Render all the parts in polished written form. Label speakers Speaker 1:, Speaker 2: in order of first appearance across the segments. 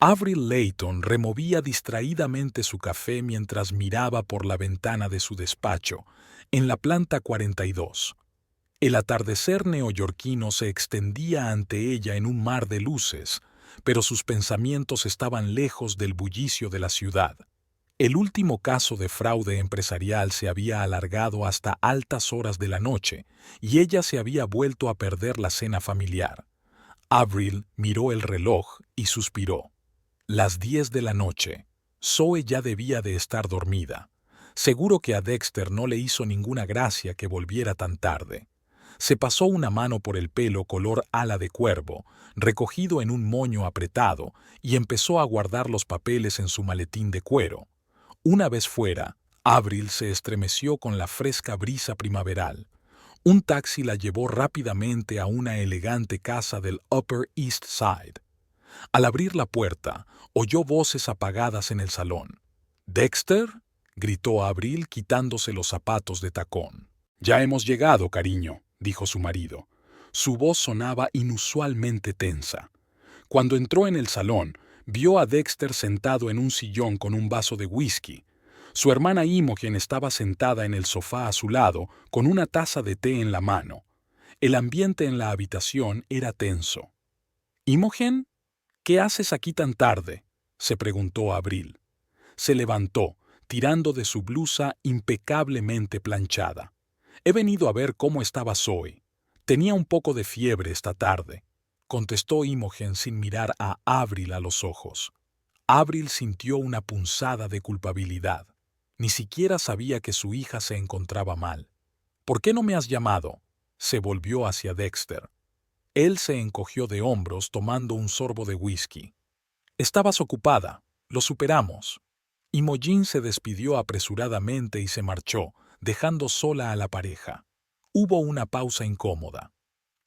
Speaker 1: Avril Layton removía distraídamente su café mientras miraba por la ventana de su despacho, en la planta 42. El atardecer neoyorquino se extendía ante ella en un mar de luces, pero sus pensamientos estaban lejos del bullicio de la ciudad. El último caso de fraude empresarial se había alargado hasta altas horas de la noche, y ella se había vuelto a perder la cena familiar. Avril miró el reloj y suspiró. Las 10 de la noche. Zoe ya debía de estar dormida. Seguro que a Dexter no le hizo ninguna gracia que volviera tan tarde. Se pasó una mano por el pelo color ala de cuervo, recogido en un moño apretado, y empezó a guardar los papeles en su maletín de cuero. Una vez fuera, Avril se estremeció con la fresca brisa primaveral. Un taxi la llevó rápidamente a una elegante casa del Upper East Side. Al abrir la puerta, oyó voces apagadas en el salón. «¿Dexter?», gritó Avril quitándose los zapatos de tacón. «Ya hemos llegado, cariño», dijo su marido. Su voz sonaba inusualmente tensa. Cuando entró en el salón, vio a Dexter sentado en un sillón con un vaso de whisky. Su hermana Imogen estaba sentada en el sofá a su lado, con una taza de té en la mano. El ambiente en la habitación era tenso. «¿Imogen? ¿Qué haces aquí tan tarde?», se preguntó Avril. Se levantó, tirando de su blusa impecablemente planchada. «He venido a ver cómo estaba Zoe. Tenía un poco de fiebre esta tarde», contestó Imogen sin mirar a Avril a los ojos. Avril sintió una punzada de culpabilidad. Ni siquiera sabía que su hija se encontraba mal. «¿Por qué no me has llamado?», se volvió hacia Dexter. Él se encogió de hombros tomando un sorbo de whisky. «Estabas ocupada. Lo superamos». Imogen se despidió apresuradamente y se marchó, dejando sola a la pareja. Hubo una pausa incómoda.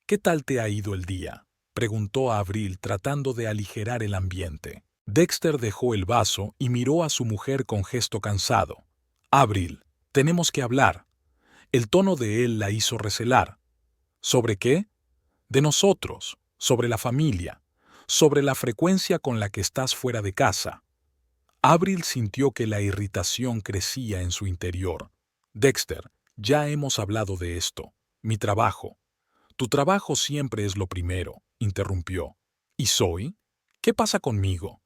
Speaker 1: «¿Qué tal te ha ido el día?», preguntó a Avril tratando de aligerar el ambiente. Dexter dejó el vaso y miró a su mujer con gesto cansado. «Avril, tenemos que hablar». El tono de él la hizo recelar. «¿Sobre qué?». «De nosotros, sobre la familia, sobre la frecuencia con la que estás fuera de casa». Avril sintió que la irritación crecía en su interior. «Dexter, ya hemos hablado de esto. Mi trabajo». «Tu trabajo siempre es lo primero», interrumpió. «¿Y Zoe? ¿Qué pasa conmigo?».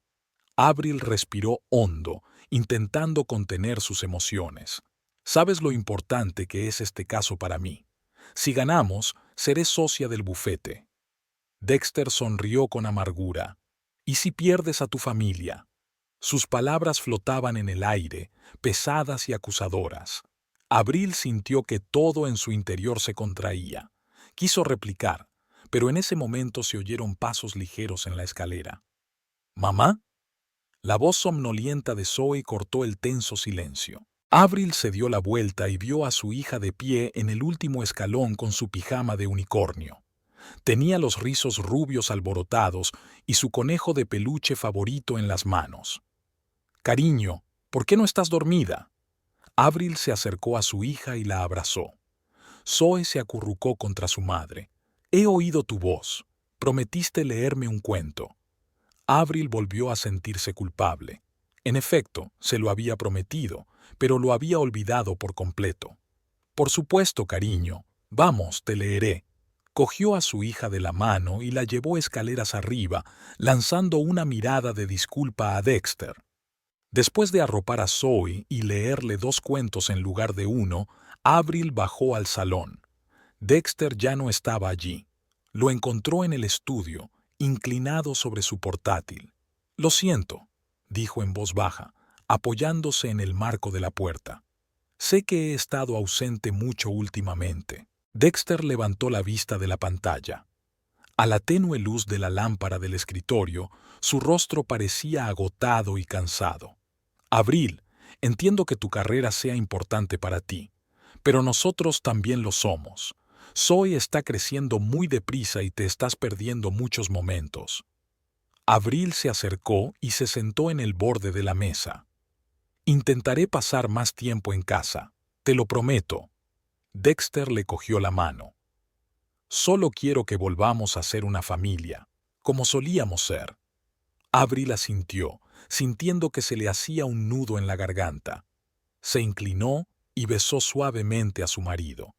Speaker 1: Avril respiró hondo, intentando contener sus emociones. «Sabes lo importante que es este caso para mí. Si ganamos, seré socia del bufete». Dexter sonrió con amargura. «¿Y si pierdes a tu familia?». Sus palabras flotaban en el aire, pesadas y acusadoras. Avril sintió que todo en su interior se contraía. Quiso replicar, pero en ese momento se oyeron pasos ligeros en la escalera. «¿Mamá?». La voz somnolienta de Zoe cortó el tenso silencio. Avril se dio la vuelta y vio a su hija de pie en el último escalón con su pijama de unicornio. Tenía los rizos rubios alborotados y su conejo de peluche favorito en las manos. «Cariño, ¿por qué no estás dormida?». Avril se acercó a su hija y la abrazó. Zoe se acurrucó contra su madre. «He oído tu voz. Prometiste leerme un cuento». Avril volvió a sentirse culpable. En efecto, se lo había prometido, pero lo había olvidado por completo. «Por supuesto, cariño. Vamos, te leeré». Cogió a su hija de la mano y la llevó escaleras arriba, lanzando una mirada de disculpa a Dexter. Después de arropar a Zoe y leerle 2 cuentos en lugar de uno, Avril bajó al salón. Dexter ya no estaba allí. Lo encontró en el estudio, inclinado sobre su portátil. «Lo siento», dijo en voz baja, apoyándose en el marco de la puerta. «Sé que he estado ausente mucho últimamente». Dexter levantó la vista de la pantalla. A la tenue luz de la lámpara del escritorio, su rostro parecía agotado y cansado. «Avril, entiendo que tu carrera sea importante para ti, pero nosotros también lo somos. Zoe está creciendo muy deprisa y te estás perdiendo muchos momentos». Avril se acercó y se sentó en el borde de la mesa. «Intentaré pasar más tiempo en casa, te lo prometo». Dexter le cogió la mano. «Solo quiero que volvamos a ser una familia, como solíamos ser». Avril asintió, sintiendo que se le hacía un nudo en la garganta. Se inclinó y besó suavemente a su marido.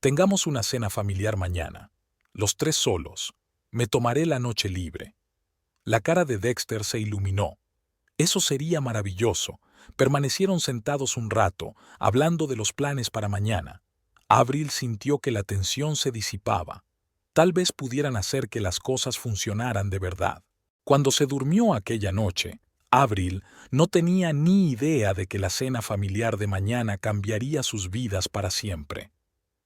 Speaker 1: Tengamos una cena familiar mañana. Los tres solos. Me tomaré la noche libre. La cara de Dexter se iluminó. Eso sería maravilloso. Permanecieron sentados un rato, hablando de los planes para mañana. Avril sintió que la tensión se disipaba. Tal vez pudieran hacer que las cosas funcionaran de verdad. Cuando se durmió aquella noche, Avril no tenía ni idea de que la cena familiar de mañana cambiaría sus vidas para siempre.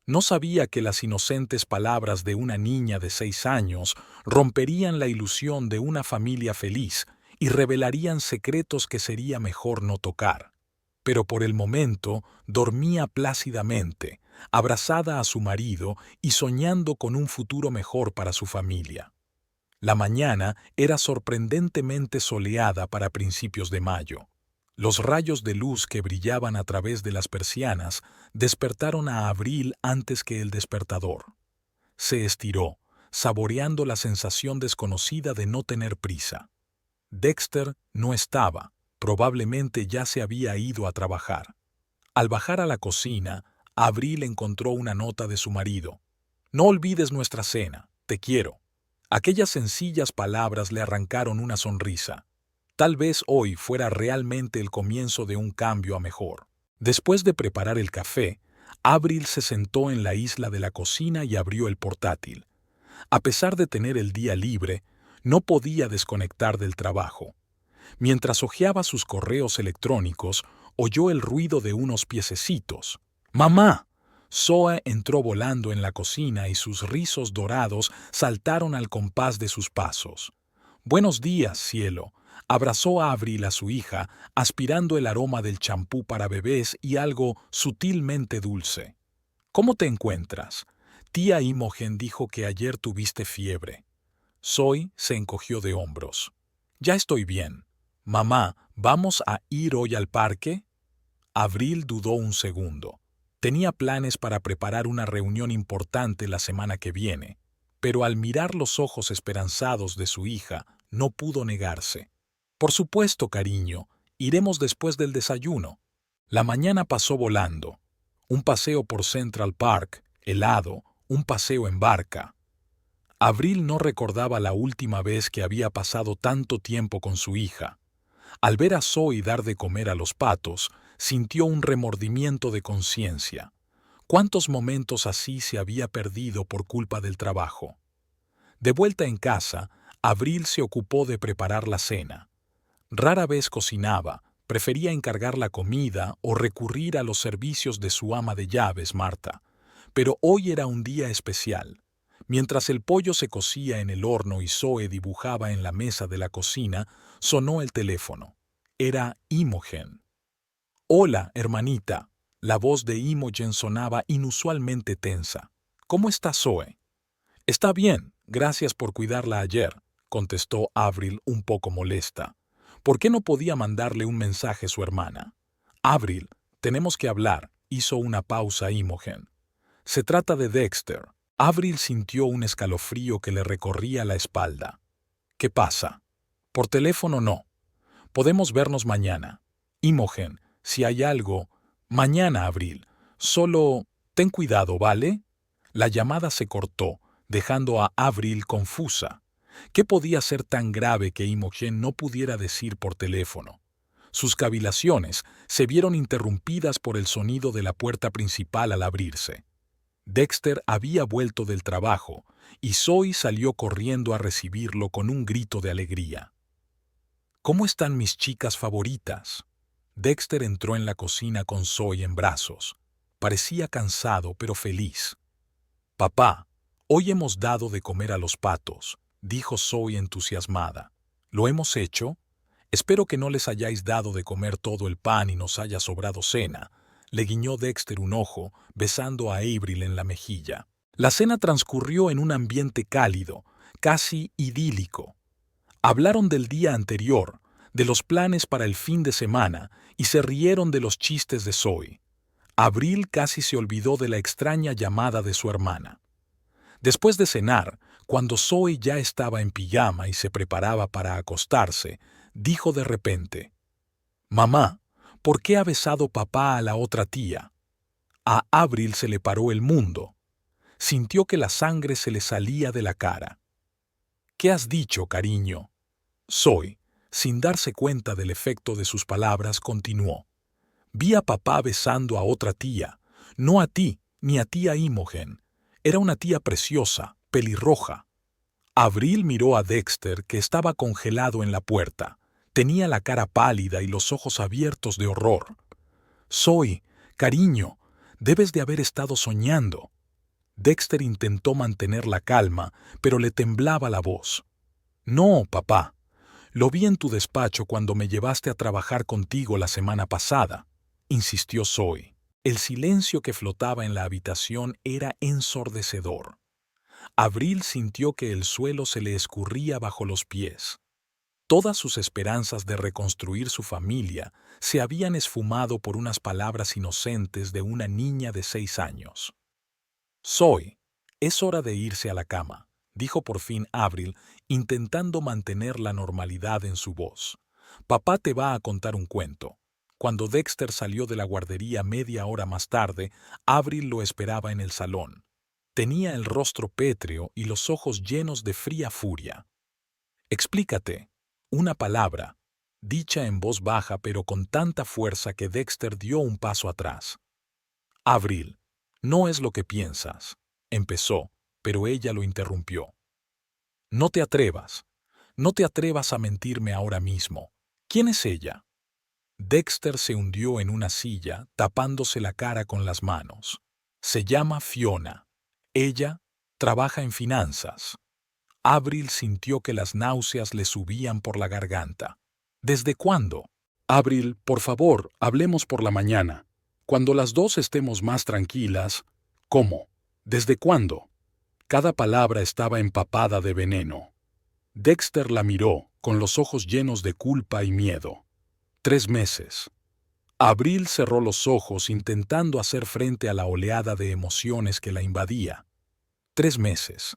Speaker 1: No sabía que las inocentes palabras de una niña de 6 años romperían la ilusión de una familia feliz y revelarían secretos que sería mejor no tocar. Pero por el momento dormía plácidamente, abrazada a su marido y soñando con un futuro mejor para su familia. La mañana era sorprendentemente soleada para principios de mayo. Los rayos de luz que brillaban a través de las persianas despertaron a Avril antes que el despertador. Se estiró, saboreando la sensación desconocida de no tener prisa. Dexter no estaba, probablemente ya se había ido a trabajar. Al bajar a la cocina, Avril encontró una nota de su marido. «No olvides nuestra cena, te quiero». Aquellas sencillas palabras le arrancaron una sonrisa. Tal vez hoy fuera realmente el comienzo de un cambio a mejor. Después de preparar el café, Avril se sentó en la isla de la cocina y abrió el portátil. A pesar de tener el día libre, no podía desconectar del trabajo. Mientras hojeaba sus correos electrónicos, oyó el ruido de unos piececitos. ¡Mamá! Zoe entró volando en la cocina y sus rizos dorados saltaron al compás de sus pasos. «Buenos días, cielo», abrazó a Avril a su hija, aspirando el aroma del champú para bebés y algo sutilmente dulce. «¿Cómo te encuentras? Tía Imogen dijo que ayer tuviste fiebre». Zoe se encogió de hombros. «Ya estoy bien. Mamá, ¿vamos a ir hoy al parque?» Avril dudó un segundo. Tenía planes para preparar una reunión importante la semana que viene, pero al mirar los ojos esperanzados de su hija, no pudo negarse. «Por supuesto, cariño, iremos después del desayuno». La mañana pasó volando. Un paseo por Central Park, helado, un paseo en barca. Avril no recordaba la última vez que había pasado tanto tiempo con su hija. Al ver a Zoe dar de comer a los patos, sintió un remordimiento de conciencia. ¿Cuántos momentos así se había perdido por culpa del trabajo? De vuelta en casa, Avril se ocupó de preparar la cena. Rara vez cocinaba, prefería encargar la comida o recurrir a los servicios de su ama de llaves, Marta. Pero hoy era un día especial. Mientras el pollo se cocía en el horno y Zoe dibujaba en la mesa de la cocina, sonó el teléfono. Era Imogen. «Hola, hermanita». La voz de Imogen sonaba inusualmente tensa. «¿Cómo está Zoe?» «Está bien, gracias por cuidarla ayer», contestó Avril un poco molesta. ¿Por qué no podía mandarle un mensaje a su hermana? «Avril, tenemos que hablar», hizo una pausa Imogen. «Se trata de Dexter». Avril sintió un escalofrío que le recorría la espalda. «¿Qué pasa?» «Por teléfono no. Podemos vernos mañana». «Imogen, si hay algo...» «Mañana, Avril. Solo ten cuidado, ¿vale?» La llamada se cortó, dejando a Avril confusa. ¿Qué podía ser tan grave que Imogen no pudiera decir por teléfono? Sus cavilaciones se vieron interrumpidas por el sonido de la puerta principal al abrirse. Dexter había vuelto del trabajo y Zoe salió corriendo a recibirlo con un grito de alegría. «¿Cómo están mis chicas favoritas?» Dexter entró en la cocina con Zoe en brazos. Parecía cansado pero feliz. «Papá, hoy hemos dado de comer a los patos», dijo Zoe entusiasmada. «¿Lo hemos hecho? Espero que no les hayáis dado de comer todo el pan y nos haya sobrado cena», le guiñó Dexter un ojo, besando a Avril en la mejilla. La cena transcurrió en un ambiente cálido, casi idílico. Hablaron del día anterior, de los planes para el fin de semana, y se rieron de los chistes de Zoe. Avril casi se olvidó de la extraña llamada de su hermana. Después de cenar, Cuando Zoe ya estaba en pijama y se preparaba para acostarse, dijo de repente: «Mamá, ¿por qué ha besado papá a la otra tía?». A Avril se le paró el mundo. Sintió que la sangre se le salía de la cara. «¿Qué has dicho, cariño?». Zoe, sin darse cuenta del efecto de sus palabras, continuó: «Vi a papá besando a otra tía, no a ti ni a tía Imogen. Era una tía preciosa, pelirroja». Avril miró a Dexter, que estaba congelado en la puerta. Tenía la cara pálida y los ojos abiertos de horror. «Zoe, cariño, debes de haber estado soñando». Dexter intentó mantener la calma, pero le temblaba la voz. «No, papá. Lo vi en tu despacho cuando me llevaste a trabajar contigo la semana pasada», insistió Zoe. El silencio que flotaba en la habitación era ensordecedor. Avril sintió que el suelo se le escurría bajo los pies. Todas sus esperanzas de reconstruir su familia se habían esfumado por unas palabras inocentes de una niña de 6 años. «Zoe, es hora de irse a la cama», dijo por fin Avril, intentando mantener la normalidad en su voz. «Papá te va a contar un cuento». Cuando Dexter salió de la guardería media hora más tarde, Avril lo esperaba en el salón. Tenía el rostro pétreo y los ojos llenos de fría furia. «Explícate». Una palabra, dicha en voz baja pero con tanta fuerza que Dexter dio un paso atrás. «Avril, no es lo que piensas», empezó, pero ella lo interrumpió. «No te atrevas. No te atrevas a mentirme ahora mismo. ¿Quién es ella?». Dexter se hundió en una silla, tapándose la cara con las manos. «Se llama Fiona. Ella trabaja en finanzas». Avril sintió que las náuseas le subían por la garganta. «¿Desde cuándo?». «Avril, por favor, hablemos por la mañana. Cuando las dos estemos más tranquilas». «¿Cómo? ¿Desde cuándo?». Cada palabra estaba empapada de veneno. Dexter la miró, con los ojos llenos de culpa y miedo. 3 meses. Avril cerró los ojos intentando hacer frente a la oleada de emociones que la invadía. 3 meses.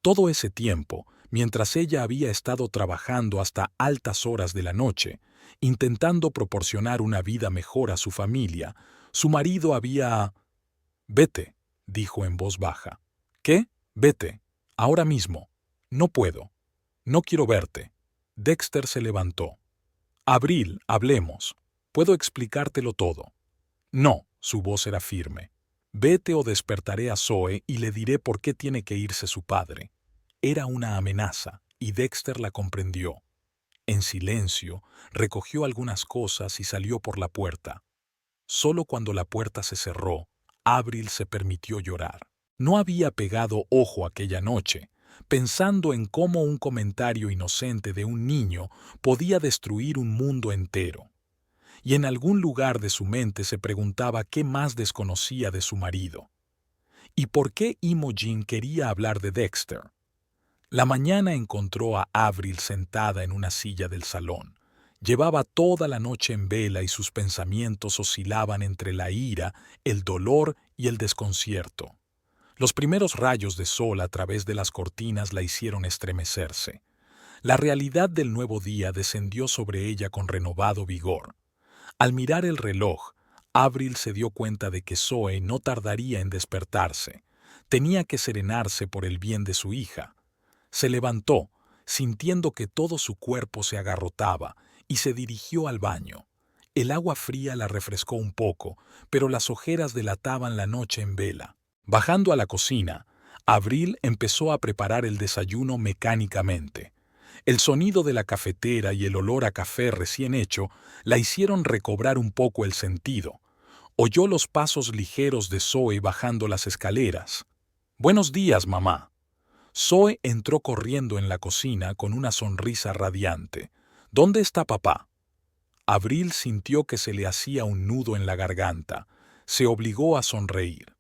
Speaker 1: Todo ese tiempo, mientras ella había estado trabajando hasta altas horas de la noche, intentando proporcionar una vida mejor a su familia, su marido había... «Vete», dijo en voz baja. «¿Qué? Vete. Ahora mismo». «No puedo. No quiero verte». Dexter se levantó. «Avril, hablemos. Puedo explicártelo todo». «No», su voz era firme. «Vete o despertaré a Zoe y le diré por qué tiene que irse su padre». Era una amenaza, y Dexter la comprendió. En silencio, recogió algunas cosas y salió por la puerta. Solo cuando la puerta se cerró, Avril se permitió llorar. No había pegado ojo aquella noche, pensando en cómo un comentario inocente de un niño podía destruir un mundo entero. Y en algún lugar de su mente se preguntaba qué más desconocía de su marido. ¿Y por qué Imogen quería hablar de Dexter? La mañana encontró a Avril sentada en una silla del salón. Llevaba toda la noche en vela y sus pensamientos oscilaban entre la ira, el dolor y el desconcierto. Los primeros rayos de sol a través de las cortinas la hicieron estremecerse. La realidad del nuevo día descendió sobre ella con renovado vigor. Al mirar el reloj, Avril se dio cuenta de que Zoe no tardaría en despertarse. Tenía que serenarse por el bien de su hija. Se levantó, sintiendo que todo su cuerpo se agarrotaba, y se dirigió al baño. El agua fría la refrescó un poco, pero las ojeras delataban la noche en vela. Bajando a la cocina, Avril empezó a preparar el desayuno mecánicamente. El sonido de la cafetera y el olor a café recién hecho la hicieron recobrar un poco el sentido. Oyó los pasos ligeros de Zoe bajando las escaleras. «Buenos días, mamá». Zoe entró corriendo en la cocina con una sonrisa radiante. «¿Dónde está papá?». Avril sintió que se le hacía un nudo en la garganta. Se obligó a sonreír.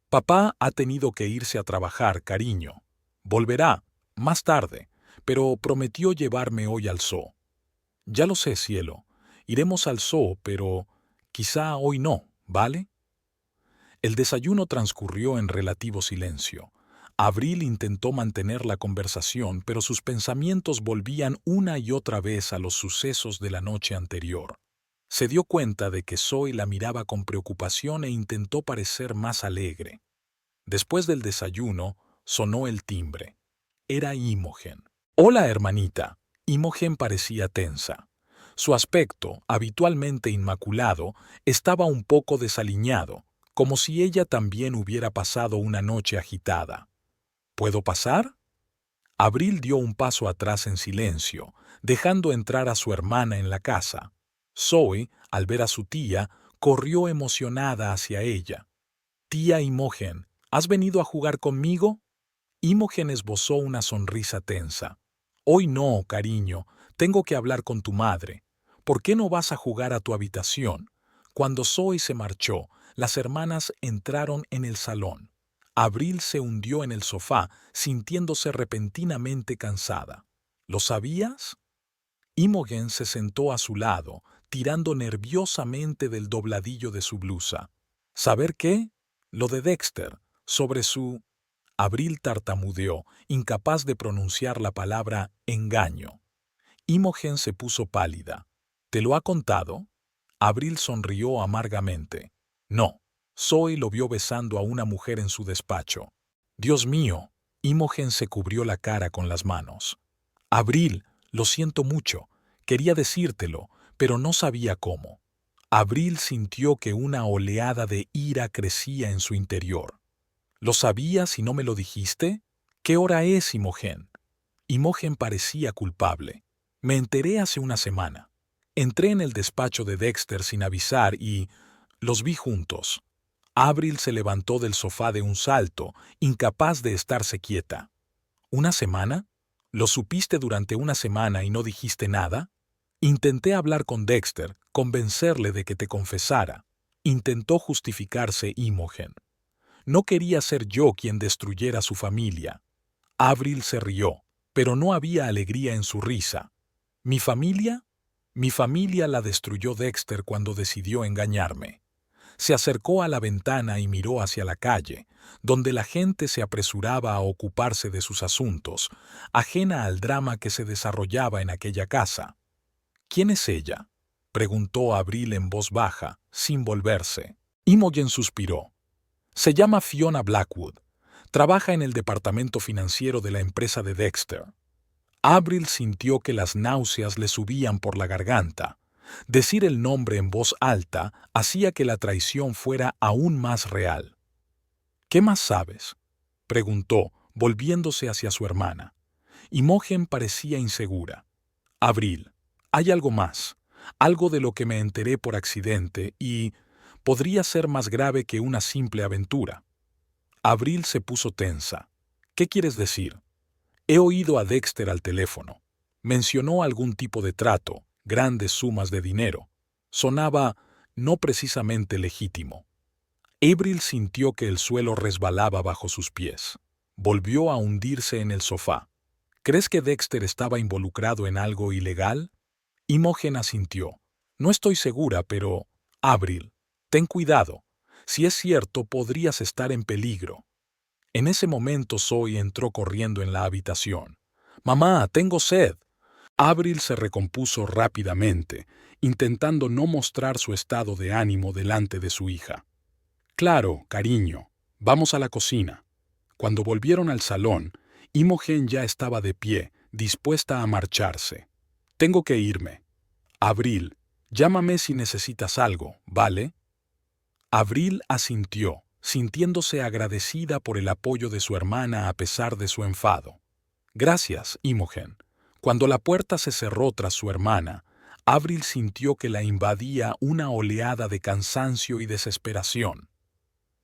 Speaker 1: «Papá ha tenido que irse a trabajar, cariño. Volverá, más tarde, pero prometió llevarme hoy al zoo». «Ya lo sé, cielo. Iremos al zoo, pero quizá hoy no, ¿vale?». El desayuno transcurrió en relativo silencio. Abril intentó mantener la conversación, pero sus pensamientos volvían una y otra vez a los sucesos de la noche anterior. Se dio cuenta de que Zoe la miraba con preocupación e intentó parecer más alegre. Después del desayuno, sonó el timbre. Era Imogen. «Hola, hermanita». Imogen parecía tensa. Su aspecto, habitualmente inmaculado, estaba un poco desaliñado, como si ella también hubiera pasado una noche agitada. ¿Puedo pasar? Abril dio un paso atrás en silencio, dejando entrar a su hermana en la casa. Zoe, al ver a su tía, corrió emocionada hacia ella. «Tía Imogen, ¿has venido a jugar conmigo?» Imogen esbozó una sonrisa tensa. «Hoy no, cariño, tengo que hablar con tu madre. ¿Por qué no vas a jugar a tu habitación?» Cuando Zoe se marchó, las hermanas entraron en el salón. Abril se hundió en el sofá, sintiéndose repentinamente cansada. ¿Lo sabías? Imogen se sentó a su lado, tirando nerviosamente del dobladillo de su blusa. ¿Saber qué? Lo de Dexter, sobre su... Abril tartamudeó, incapaz de pronunciar la palabra engaño. Imogen se puso pálida. ¿Te lo ha contado? Abril sonrió amargamente. No. Zoe lo vio besando a una mujer en su despacho. Dios mío. Imogen se cubrió la cara con las manos. Abril, lo siento mucho. Quería decírtelo, pero no sabía cómo. Abril sintió que una oleada de ira crecía en su interior. ¿Lo sabías y no me lo dijiste? ¿Qué hora es, Imogen? Imogen parecía culpable. Me enteré hace una semana. Entré en el despacho de Dexter sin avisar y... los vi juntos. Abril se levantó del sofá de un salto, incapaz de estarse quieta. ¿Una semana? ¿Lo supiste durante una semana y no dijiste nada? Intenté hablar con Dexter, convencerle de que te confesara. Intentó justificarse Imogen. No quería ser yo quien destruyera su familia. Abril se rió, pero no había alegría en su risa. ¿Mi familia? Mi familia la destruyó Dexter cuando decidió engañarme. Se acercó a la ventana y miró hacia la calle, donde la gente se apresuraba a ocuparse de sus asuntos, ajena al drama que se desarrollaba en aquella casa. ¿Quién es ella?, preguntó Abril en voz baja, sin volverse. Imogen suspiró. Se llama Fiona Blackwood. Trabaja en el departamento financiero de la empresa de Dexter. Abril sintió que las náuseas le subían por la garganta. Decir el nombre en voz alta hacía que la traición fuera aún más real. ¿Qué más sabes?, preguntó, volviéndose hacia su hermana. Imogen parecía insegura. Abril, hay algo más, algo de lo que me enteré por accidente y podría ser más grave que una simple aventura. Abril se puso tensa. ¿Qué quieres decir? He oído a Dexter al teléfono. Mencionó algún tipo de trato, grandes sumas de dinero. Sonaba no precisamente legítimo. Abril sintió que el suelo resbalaba bajo sus pies. Volvió a hundirse en el sofá. ¿Crees que Dexter estaba involucrado en algo ilegal? Imogen asintió. No estoy segura, pero... Abril, ten cuidado. Si es cierto, podrías estar en peligro. En ese momento Zoe entró corriendo en la habitación. «Mamá, tengo sed». Abril se recompuso rápidamente, intentando no mostrar su estado de ánimo delante de su hija. «Claro, cariño. Vamos a la cocina». Cuando volvieron al salón, Imogen ya estaba de pie, dispuesta a marcharse. «Tengo que irme. Abril, llámame si necesitas algo, ¿vale?» Abril asintió, sintiéndose agradecida por el apoyo de su hermana a pesar de su enfado. «Gracias, Imogen». Cuando la puerta se cerró tras su hermana, Abril sintió que la invadía una oleada de cansancio y desesperación.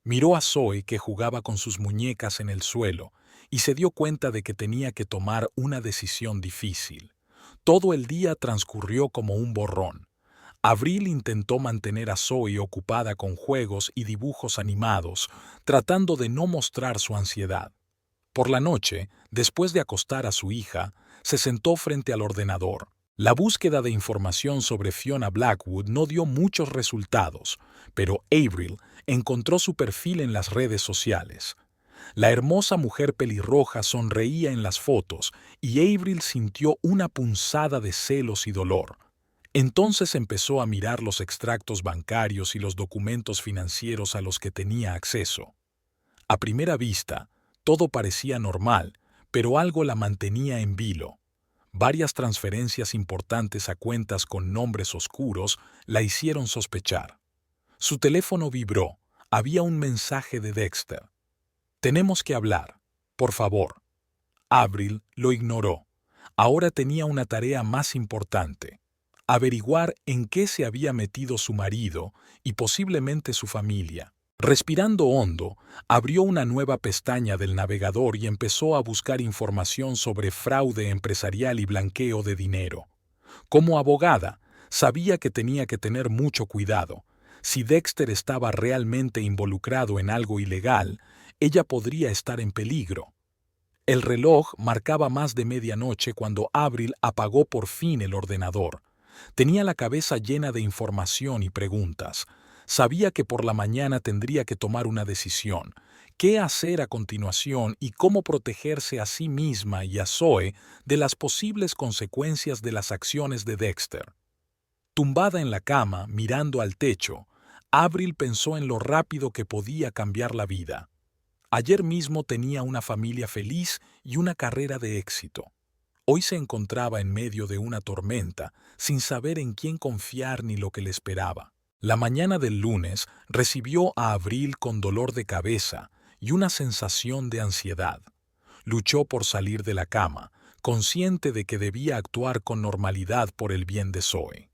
Speaker 1: Miró a Zoe, que jugaba con sus muñecas en el suelo, y se dio cuenta de que tenía que tomar una decisión difícil. Todo el día transcurrió como un borrón. Abril intentó mantener a Zoe ocupada con juegos y dibujos animados, tratando de no mostrar su ansiedad. Por la noche, después de acostar a su hija, se sentó frente al ordenador. La búsqueda de información sobre Fiona Blackwood no dio muchos resultados, pero Abril encontró su perfil en las redes sociales. La hermosa mujer pelirroja sonreía en las fotos y Avril sintió una punzada de celos y dolor. Entonces empezó a mirar los extractos bancarios y los documentos financieros a los que tenía acceso. A primera vista, todo parecía normal, pero algo la mantenía en vilo. Varias transferencias importantes a cuentas con nombres oscuros la hicieron sospechar. Su teléfono vibró. Había un mensaje de Dexter. «Tenemos que hablar. Por favor». Avril lo ignoró. Ahora tenía una tarea más importante: averiguar en qué se había metido su marido y posiblemente su familia. Respirando hondo, abrió una nueva pestaña del navegador y empezó a buscar información sobre fraude empresarial y blanqueo de dinero. Como abogada, sabía que tenía que tener mucho cuidado. Si Dexter estaba realmente involucrado en algo ilegal, ella podría estar en peligro. El reloj marcaba más de medianoche cuando Avril apagó por fin el ordenador. Tenía la cabeza llena de información y preguntas. Sabía que por la mañana tendría que tomar una decisión: qué hacer a continuación y cómo protegerse a sí misma y a Zoe de las posibles consecuencias de las acciones de Dexter. Tumbada en la cama, mirando al techo, Avril pensó en lo rápido que podía cambiar la vida. Ayer mismo tenía una familia feliz y una carrera de éxito. Hoy se encontraba en medio de una tormenta, sin saber en quién confiar ni lo que le esperaba. La mañana del lunes recibió a Avril con dolor de cabeza y una sensación de ansiedad. Luchó por salir de la cama, consciente de que debía actuar con normalidad por el bien de Zoe.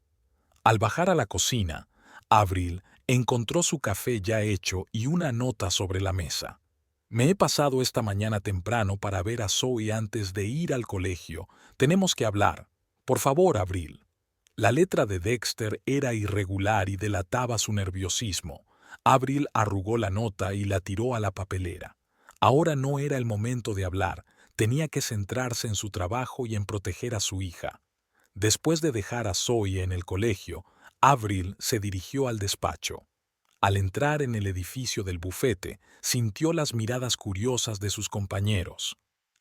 Speaker 1: Al bajar a la cocina, Avril encontró su café ya hecho y una nota sobre la mesa. «Me he pasado esta mañana temprano para ver a Zoe antes de ir al colegio. Tenemos que hablar. Por favor, Avril». La letra de Dexter era irregular y delataba su nerviosismo. Avril arrugó la nota y la tiró a la papelera. Ahora no era el momento de hablar. Tenía que centrarse en su trabajo y en proteger a su hija. Después de dejar a Zoe en el colegio, Avril se dirigió al despacho. Al entrar en el edificio del bufete, sintió las miradas curiosas de sus compañeros.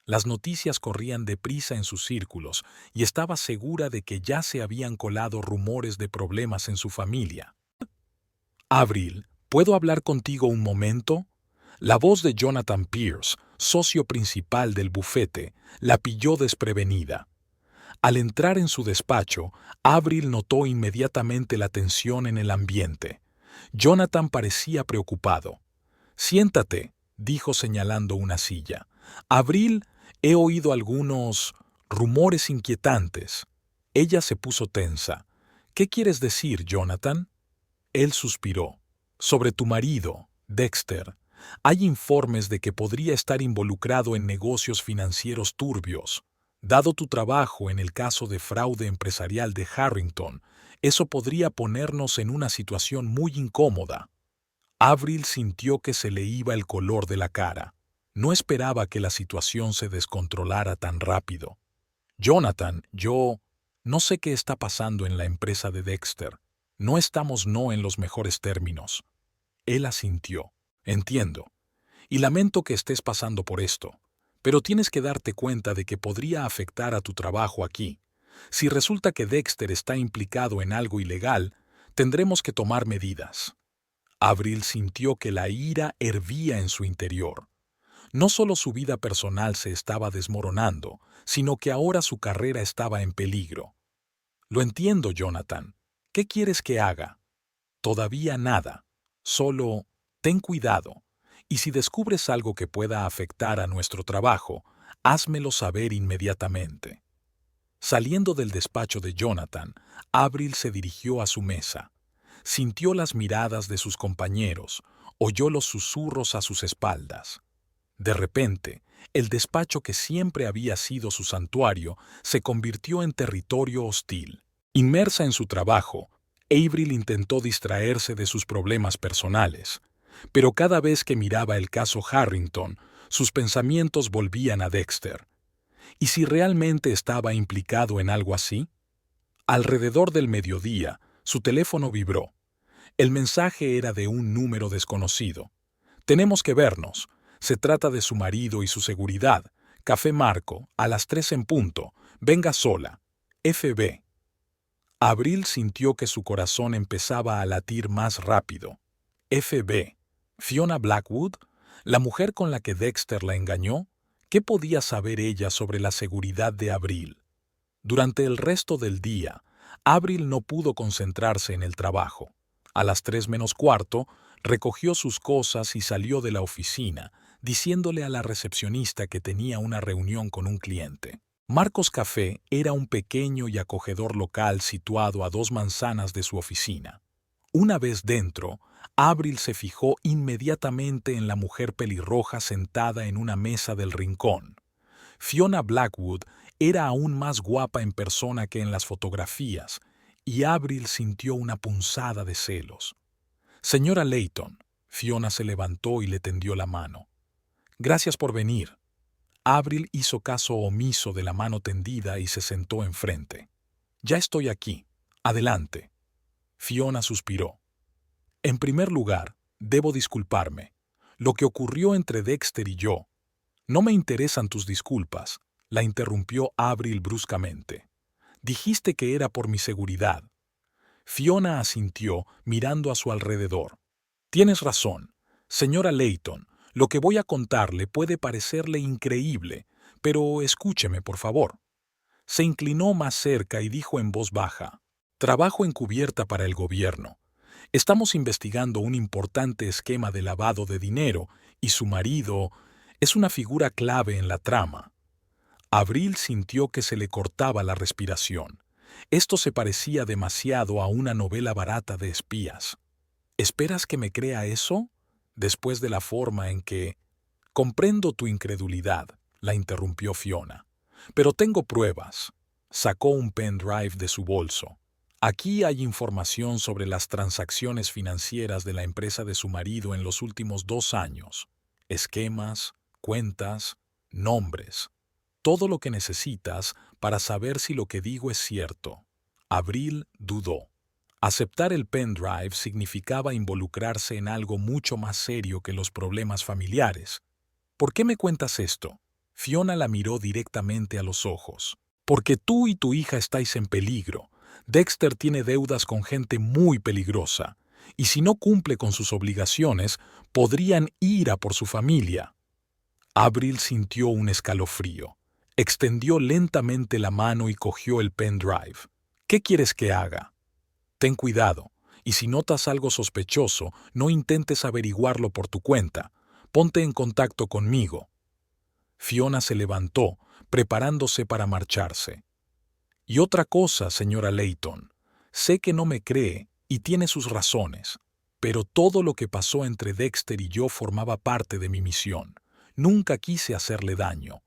Speaker 1: Las noticias corrían deprisa en sus círculos y estaba segura de que ya se habían colado rumores de problemas en su familia. «Avril, ¿puedo hablar contigo un momento?». La voz de Jonathan Pierce, socio principal del bufete, la pilló desprevenida. Al entrar en su despacho, Avril notó inmediatamente la tensión en el ambiente. Jonathan parecía preocupado. «Siéntate», dijo señalando una silla. «Avril, he oído algunos rumores inquietantes». Ella se puso tensa. «¿Qué quieres decir, Jonathan?». Él suspiró. «Sobre tu marido, Dexter. Hay informes de que podría estar involucrado en negocios financieros turbios. Dado tu trabajo en el caso de fraude empresarial de Harrington, eso podría ponernos en una situación muy incómoda». Avril sintió que se le iba el color de la cara. No esperaba que la situación se descontrolara tan rápido. «Jonathan, yo no sé qué está pasando en la empresa de Dexter. No estamos en los mejores términos». Él asintió. «Entiendo. Y lamento que estés pasando por esto. Pero tienes que darte cuenta de que podría afectar a tu trabajo aquí. Si resulta que Dexter está implicado en algo ilegal, tendremos que tomar medidas». Avril sintió que la ira hervía en su interior. No solo su vida personal se estaba desmoronando, sino que ahora su carrera estaba en peligro. «Lo entiendo, Jonathan. ¿Qué quieres que haga?». «Todavía nada. Solo ten cuidado. Y si descubres algo que pueda afectar a nuestro trabajo, házmelo saber inmediatamente». Saliendo del despacho de Jonathan, Avril se dirigió a su mesa. Sintió las miradas de sus compañeros, oyó los susurros a sus espaldas. De repente, el despacho que siempre había sido su santuario se convirtió en territorio hostil. Inmersa en su trabajo, Avril intentó distraerse de sus problemas personales, pero cada vez que miraba el caso Harrington, sus pensamientos volvían a Dexter. ¿Y si realmente estaba implicado en algo así? Alrededor del mediodía, su teléfono vibró. El mensaje era de un número desconocido. «Tenemos que vernos. Se trata de su marido y su seguridad. Café Marco, a las 3 en punto. Venga sola. FB. Abril sintió que su corazón empezaba a latir más rápido. FB. Fiona Blackwood, la mujer con la que Dexter la engañó. ¿Qué podía saber ella sobre la seguridad de Abril? Durante el resto del día, Abril no pudo concentrarse en el trabajo. A las 3 menos cuarto, recogió sus cosas y salió de la oficina, diciéndole a la recepcionista que tenía una reunión con un cliente. Marcos Café era un pequeño y acogedor local situado a 2 manzanas de su oficina. Una vez dentro, Abril se fijó inmediatamente en la mujer pelirroja sentada en una mesa del rincón. Fiona Blackwood era aún más guapa en persona que en las fotografías, y Abril sintió una punzada de celos. «Señora Layton», Fiona se levantó y le tendió la mano. «Gracias por venir». Abril hizo caso omiso de la mano tendida y se sentó enfrente. «Ya estoy aquí. Adelante». Fiona suspiró. «En primer lugar, debo disculparme. Lo que ocurrió entre Dexter y yo». «No me interesan tus disculpas», la interrumpió Abril bruscamente. «Dijiste que era por mi seguridad». Fiona asintió, mirando a su alrededor. «Tienes razón. Señora Layton, lo que voy a contarle puede parecerle increíble, pero escúcheme, por favor». Se inclinó más cerca y dijo en voz baja: «Trabajo encubierta para el gobierno. Estamos investigando un importante esquema de lavado de dinero y su marido es una figura clave en la trama». Abril sintió que se le cortaba la respiración. Esto se parecía demasiado a una novela barata de espías. ¿Esperas que me crea eso? Después de la forma en que... Comprendo tu incredulidad, la interrumpió Fiona. Pero tengo pruebas. Sacó un pendrive de su bolso. Aquí hay información sobre las transacciones financieras de la empresa de su marido en los últimos 2 años. Esquemas, cuentas, nombres. Todo lo que necesitas para saber si lo que digo es cierto. Abril dudó. Aceptar el pendrive significaba involucrarse en algo mucho más serio que los problemas familiares. ¿Por qué me cuentas esto? Fiona la miró directamente a los ojos. Porque tú y tu hija estáis en peligro. Dexter tiene deudas con gente muy peligrosa, y si no cumple con sus obligaciones, podrían ir a por su familia. Abril sintió un escalofrío. Extendió lentamente la mano y cogió el pendrive. ¿Qué quieres que haga? Ten cuidado, y si notas algo sospechoso, no intentes averiguarlo por tu cuenta. Ponte en contacto conmigo. Fiona se levantó, preparándose para marcharse. Y otra cosa, señora Layton. Sé que no me cree y tiene sus razones, pero todo lo que pasó entre Dexter y yo formaba parte de mi misión. Nunca quise hacerle daño.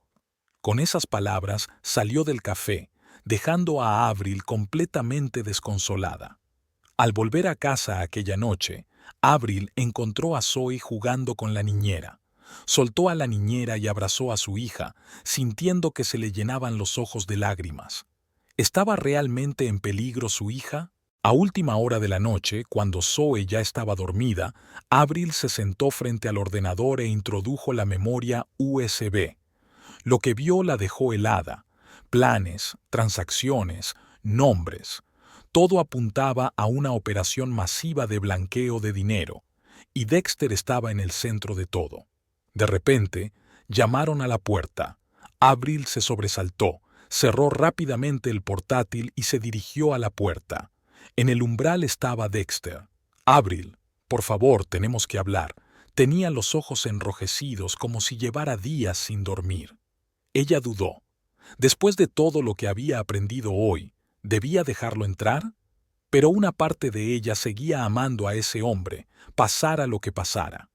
Speaker 1: Con esas palabras salió del café, dejando a Abril completamente desconsolada. Al volver a casa aquella noche, Abril encontró a Zoe jugando con la niñera. Soltó a la niñera y abrazó a su hija, sintiendo que se le llenaban los ojos de lágrimas. ¿Estaba realmente en peligro su hija? A última hora de la noche, cuando Zoe ya estaba dormida, Abril se sentó frente al ordenador e introdujo la memoria USB. Lo que vio la dejó helada. Planes, transacciones, nombres. Todo apuntaba a una operación masiva de blanqueo de dinero, y Dexter estaba en el centro de todo. De repente, llamaron a la puerta. Abril se sobresaltó, cerró rápidamente el portátil y se dirigió a la puerta. En el umbral estaba Dexter. «Abril, por favor, tenemos que hablar». Tenía los ojos enrojecidos como si llevara días sin dormir. Ella dudó. Después de todo lo que había aprendido hoy, ¿debía dejarlo entrar? Pero una parte de ella seguía amando a ese hombre, pasara lo que pasara.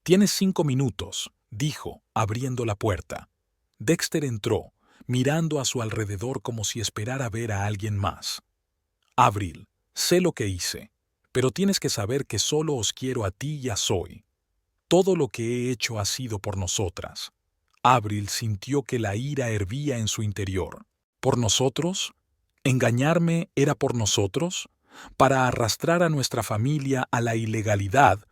Speaker 1: «Tienes 5 minutos», dijo, abriendo la puerta. Dexter entró, mirando a su alrededor como si esperara ver a alguien más. «Abril, sé lo que hice, pero tienes que saber que solo os quiero a ti y a Zoe. Todo lo que he hecho ha sido por nosotras». Abril sintió que la ira hervía en su interior. ¿Por nosotros? ¿Engañarme era por nosotros? ¿Para arrastrar a nuestra familia a la ilegalidad?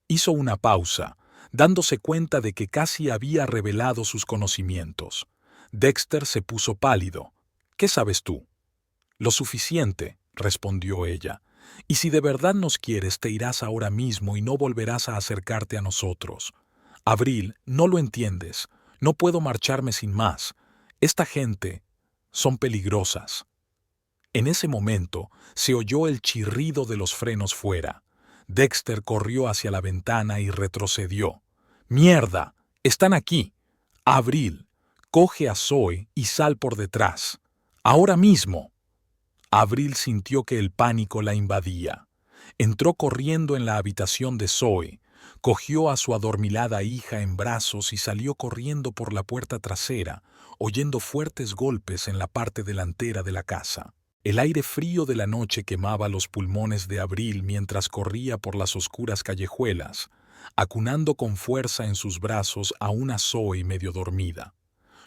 Speaker 1: Hizo una pausa, dándose cuenta de que casi había revelado sus conocimientos. Dexter se puso pálido. ¿Qué sabes tú? Lo suficiente, respondió ella. Y si de verdad nos quieres, te irás ahora mismo y no volverás a acercarte a nosotros. Abril, no lo entiendes. No puedo marcharme sin más. Esta gente son peligrosas. En ese momento se oyó el chirrido de los frenos fuera. Dexter corrió hacia la ventana y retrocedió. ¡Mierda! ¡Están aquí! Abril, coge a Zoe y sal por detrás. ¡Ahora mismo! Abril sintió que el pánico la invadía. Entró corriendo en la habitación de Zoe, cogió a su adormilada hija en brazos y salió corriendo por la puerta trasera, oyendo fuertes golpes en la parte delantera de la casa. El aire frío de la noche quemaba los pulmones de Abril mientras corría por las oscuras callejuelas, acunando con fuerza en sus brazos a una Zoe medio dormida.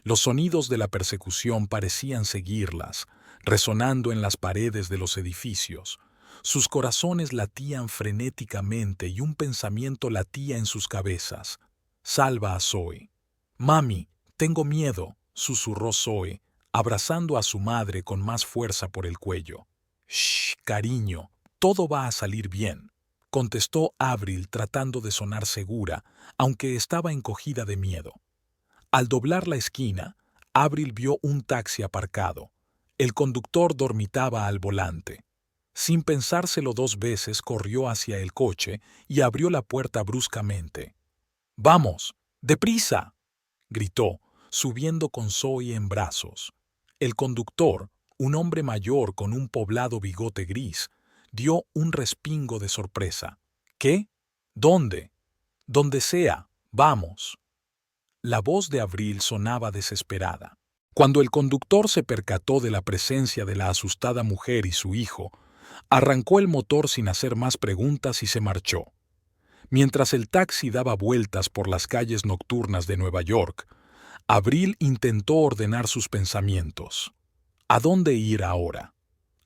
Speaker 1: Los sonidos de la persecución parecían seguirlas, resonando en las paredes de los edificios. Sus corazones latían frenéticamente y un pensamiento latía en sus cabezas. «Salva a Zoe». «Mami, tengo miedo», susurró Zoe, abrazando a su madre con más fuerza por el cuello. «Shh, cariño, todo va a salir bien», contestó Avril tratando de sonar segura, aunque estaba encogida de miedo. Al doblar la esquina, Avril vio un taxi aparcado. El conductor dormitaba al volante. Sin pensárselo dos veces, corrió hacia el coche y abrió la puerta bruscamente. «¡Vamos! ¡Deprisa!», gritó, subiendo con Zoe en brazos. El conductor, un hombre mayor con un poblado bigote gris, dio un respingo de sorpresa. «¿Qué? ¿Dónde?» «Donde sea. Vamos». La voz de Avril sonaba desesperada. Cuando el conductor se percató de la presencia de la asustada mujer y su hijo, arrancó el motor sin hacer más preguntas y se marchó. Mientras el taxi daba vueltas por las calles nocturnas de Nueva York, Avril intentó ordenar sus pensamientos. ¿A dónde ir ahora?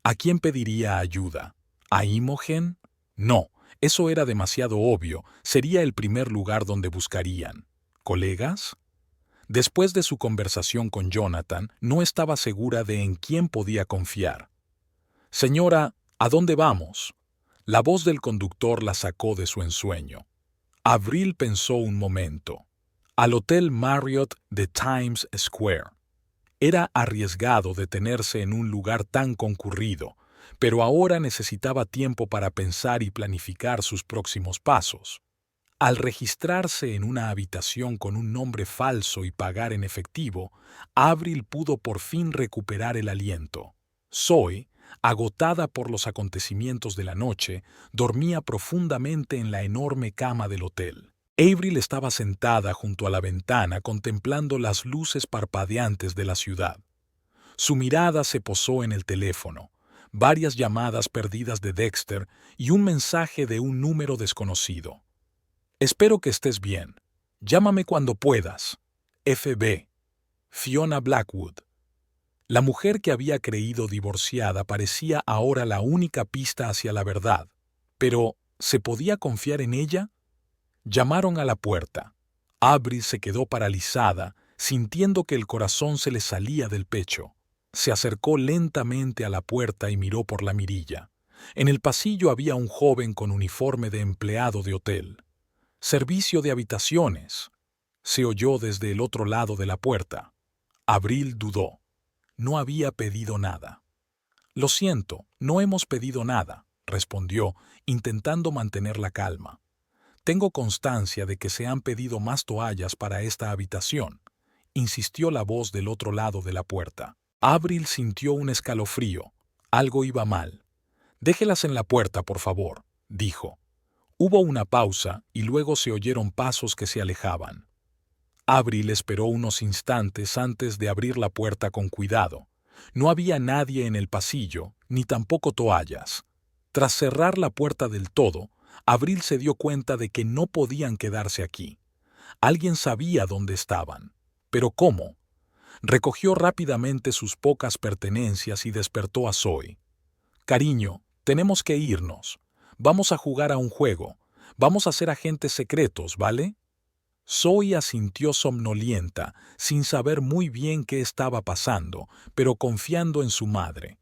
Speaker 1: ¿A quién pediría ayuda? ¿A Imogen? No, eso era demasiado obvio, sería el primer lugar donde buscarían. ¿Colegas? Después de su conversación con Jonathan, no estaba segura de en quién podía confiar. «Señora, ¿a dónde vamos?». La voz del conductor la sacó de su ensueño. Avril pensó un momento. Al Hotel Marriott de Times Square. Era arriesgado detenerse en un lugar tan concurrido, pero ahora necesitaba tiempo para pensar y planificar sus próximos pasos. Al registrarse en una habitación con un nombre falso y pagar en efectivo, Avril pudo por fin recuperar el aliento. Zoe, agotada por los acontecimientos de la noche, dormía profundamente en la enorme cama del hotel. Avril estaba sentada junto a la ventana contemplando las luces parpadeantes de la ciudad. Su mirada se posó en el teléfono, varias llamadas perdidas de Dexter y un mensaje de un número desconocido. «Espero que estés bien. Llámame cuando puedas. F.B. Fiona Blackwood». La mujer que había creído divorciada parecía ahora la única pista hacia la verdad. Pero, ¿se podía confiar en ella? Llamaron a la puerta. Avril se quedó paralizada, sintiendo que el corazón se le salía del pecho. Se acercó lentamente a la puerta y miró por la mirilla. En el pasillo había un joven con uniforme de empleado de hotel. «Servicio de habitaciones», se oyó desde el otro lado de la puerta. Avril dudó. No había pedido nada. «Lo siento, no hemos pedido nada», respondió, intentando mantener la calma. «Tengo constancia de que se han pedido más toallas para esta habitación», insistió la voz del otro lado de la puerta. Avril sintió un escalofrío. Algo iba mal. «Déjelas en la puerta, por favor», dijo. Hubo una pausa y luego se oyeron pasos que se alejaban. Avril esperó unos instantes antes de abrir la puerta con cuidado. No había nadie en el pasillo, ni tampoco toallas. Tras cerrar la puerta del todo, Avril se dio cuenta de que no podían quedarse aquí. Alguien sabía dónde estaban. ¿Pero cómo? Recogió rápidamente sus pocas pertenencias y despertó a Zoe. «Cariño, tenemos que irnos. Vamos a jugar a un juego. Vamos a ser agentes secretos, ¿vale?» Zoe asintió somnolienta, sin saber muy bien qué estaba pasando, pero confiando en su madre.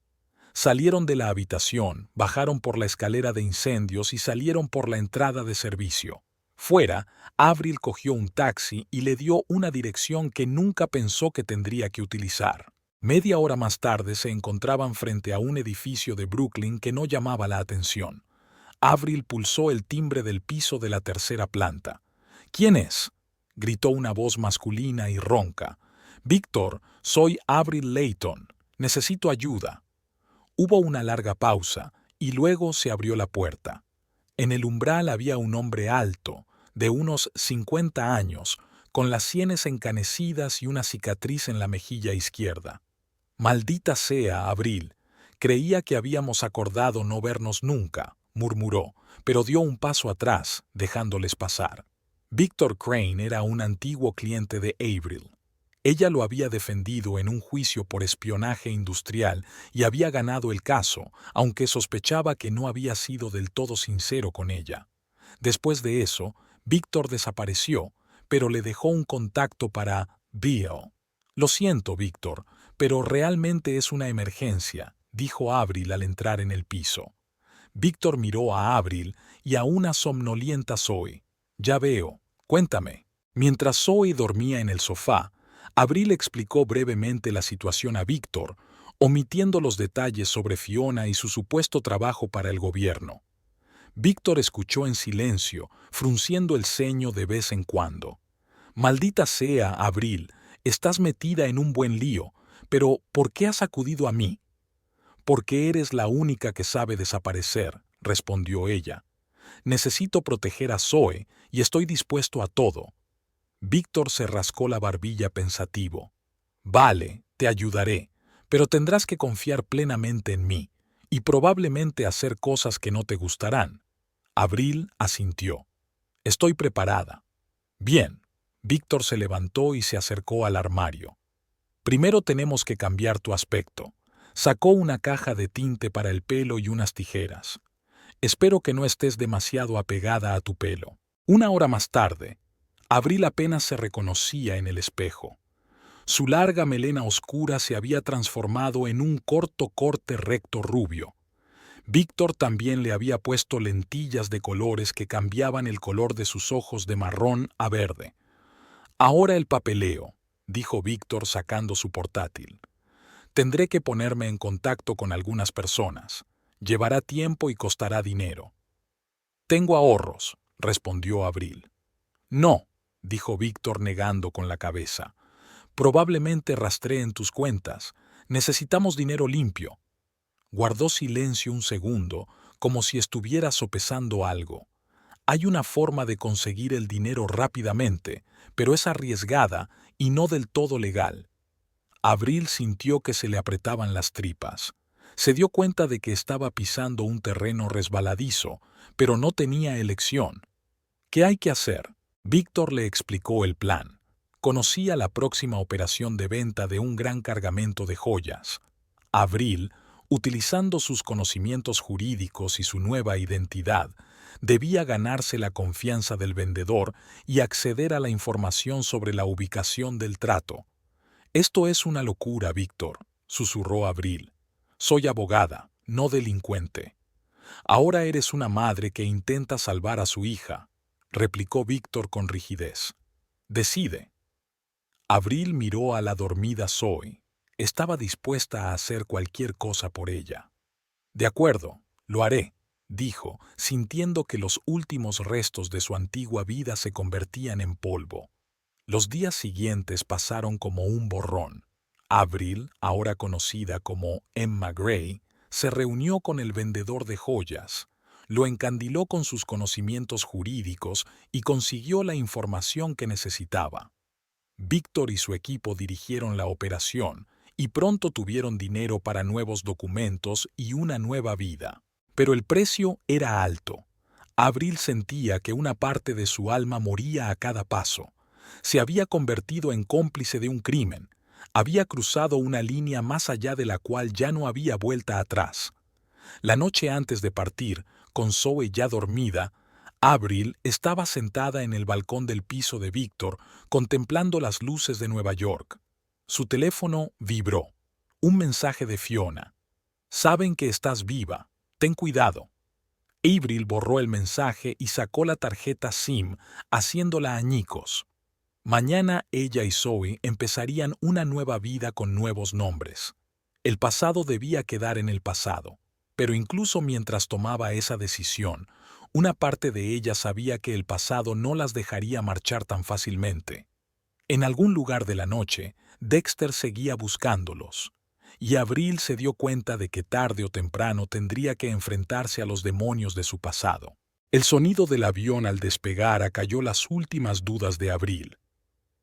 Speaker 1: Salieron de la habitación, bajaron por la escalera de incendios y salieron por la entrada de servicio. Fuera, Avril cogió un taxi y le dio una dirección que nunca pensó que tendría que utilizar. Media hora más tarde se encontraban frente a un edificio de Brooklyn que no llamaba la atención. Avril pulsó el timbre del piso de la tercera planta. «¿Quién es?», gritó una voz masculina y ronca. «Víctor, soy Avril Layton. Necesito ayuda». Hubo una larga pausa y luego se abrió la puerta. En el umbral había un hombre alto, de unos 50 años, con las sienes encanecidas y una cicatriz en la mejilla izquierda. «Maldita sea, Avril. Creía que habíamos acordado no vernos nunca», murmuró, pero dio un paso atrás, dejándoles pasar. Víctor Crane era un antiguo cliente de Avril. Ella lo había defendido en un juicio por espionaje industrial y había ganado el caso, aunque sospechaba que no había sido del todo sincero con ella. Después de eso, Víctor desapareció, pero le dejó un contacto para Bill. «Lo siento, Víctor, pero realmente es una emergencia», dijo Avril al entrar en el piso. Víctor miró a Avril y a una somnolienta Zoe. «Ya veo. Cuéntame». Mientras Zoe dormía en el sofá, Avril explicó brevemente la situación a Víctor, omitiendo los detalles sobre Fiona y su supuesto trabajo para el gobierno. Víctor escuchó en silencio, frunciendo el ceño de vez en cuando. «Maldita sea, Avril, estás metida en un buen lío, pero ¿por qué has acudido a mí?» «Porque eres la única que sabe desaparecer», respondió ella. «Necesito proteger a Zoe y estoy dispuesto a todo». Víctor se rascó la barbilla pensativo. «Vale, te ayudaré, pero tendrás que confiar plenamente en mí y probablemente hacer cosas que no te gustarán». Avril asintió. «Estoy preparada». «Bien». Víctor se levantó y se acercó al armario. «Primero tenemos que cambiar tu aspecto». Sacó una caja de tinte para el pelo y unas tijeras. «Espero que no estés demasiado apegada a tu pelo». Una hora más tarde, Avril apenas se reconocía en el espejo. Su larga melena oscura se había transformado en un corto corte recto rubio. Víctor también le había puesto lentillas de colores que cambiaban el color de sus ojos de marrón a verde. «Ahora el papeleo», dijo Víctor sacando su portátil. «Tendré que ponerme en contacto con algunas personas. Llevará tiempo y costará dinero». «Tengo ahorros», respondió Avril. «No», dijo Víctor negando con la cabeza. «Probablemente rastreen tus cuentas. Necesitamos dinero limpio». Guardó silencio un segundo, como si estuviera sopesando algo. «Hay una forma de conseguir el dinero rápidamente, pero es arriesgada y no del todo legal». Avril sintió que se le apretaban las tripas. Se dio cuenta de que estaba pisando un terreno resbaladizo, pero no tenía elección. «¿Qué hay que hacer?». Víctor le explicó el plan. Conocía la próxima operación de venta de un gran cargamento de joyas. Avril, utilizando sus conocimientos jurídicos y su nueva identidad, debía ganarse la confianza del vendedor y acceder a la información sobre la ubicación del trato. «Esto es una locura, Víctor», susurró Avril. «Soy abogada, no delincuente». «Ahora eres una madre que intenta salvar a su hija», replicó Víctor con rigidez. «Decide». Avril miró a la dormida Zoe. Estaba dispuesta a hacer cualquier cosa por ella. «De acuerdo, lo haré», dijo, sintiendo que los últimos restos de su antigua vida se convertían en polvo. Los días siguientes pasaron como un borrón. Avril, ahora conocida como Emma Gray, se reunió con el vendedor de joyas, lo encandiló con sus conocimientos jurídicos y consiguió la información que necesitaba. Víctor y su equipo dirigieron la operación y pronto tuvieron dinero para nuevos documentos y una nueva vida. Pero el precio era alto. Avril sentía que una parte de su alma moría a cada paso. Se había convertido en cómplice de un crimen. Había cruzado una línea más allá de la cual ya no había vuelta atrás. La noche antes de partir, con Zoe ya dormida, Avril estaba sentada en el balcón del piso de Víctor, contemplando las luces de Nueva York. Su teléfono vibró. Un mensaje de Fiona. Saben que estás viva. Ten cuidado. Avril borró el mensaje y sacó la tarjeta SIM, haciéndola añicos. Mañana ella y Zoe empezarían una nueva vida con nuevos nombres. El pasado debía quedar en el pasado, pero incluso mientras tomaba esa decisión, una parte de ella sabía que el pasado no las dejaría marchar tan fácilmente. En algún lugar de la noche, Dexter seguía buscándolos, y Avril se dio cuenta de que tarde o temprano tendría que enfrentarse a los demonios de su pasado. El sonido del avión al despegar acalló las últimas dudas de Avril.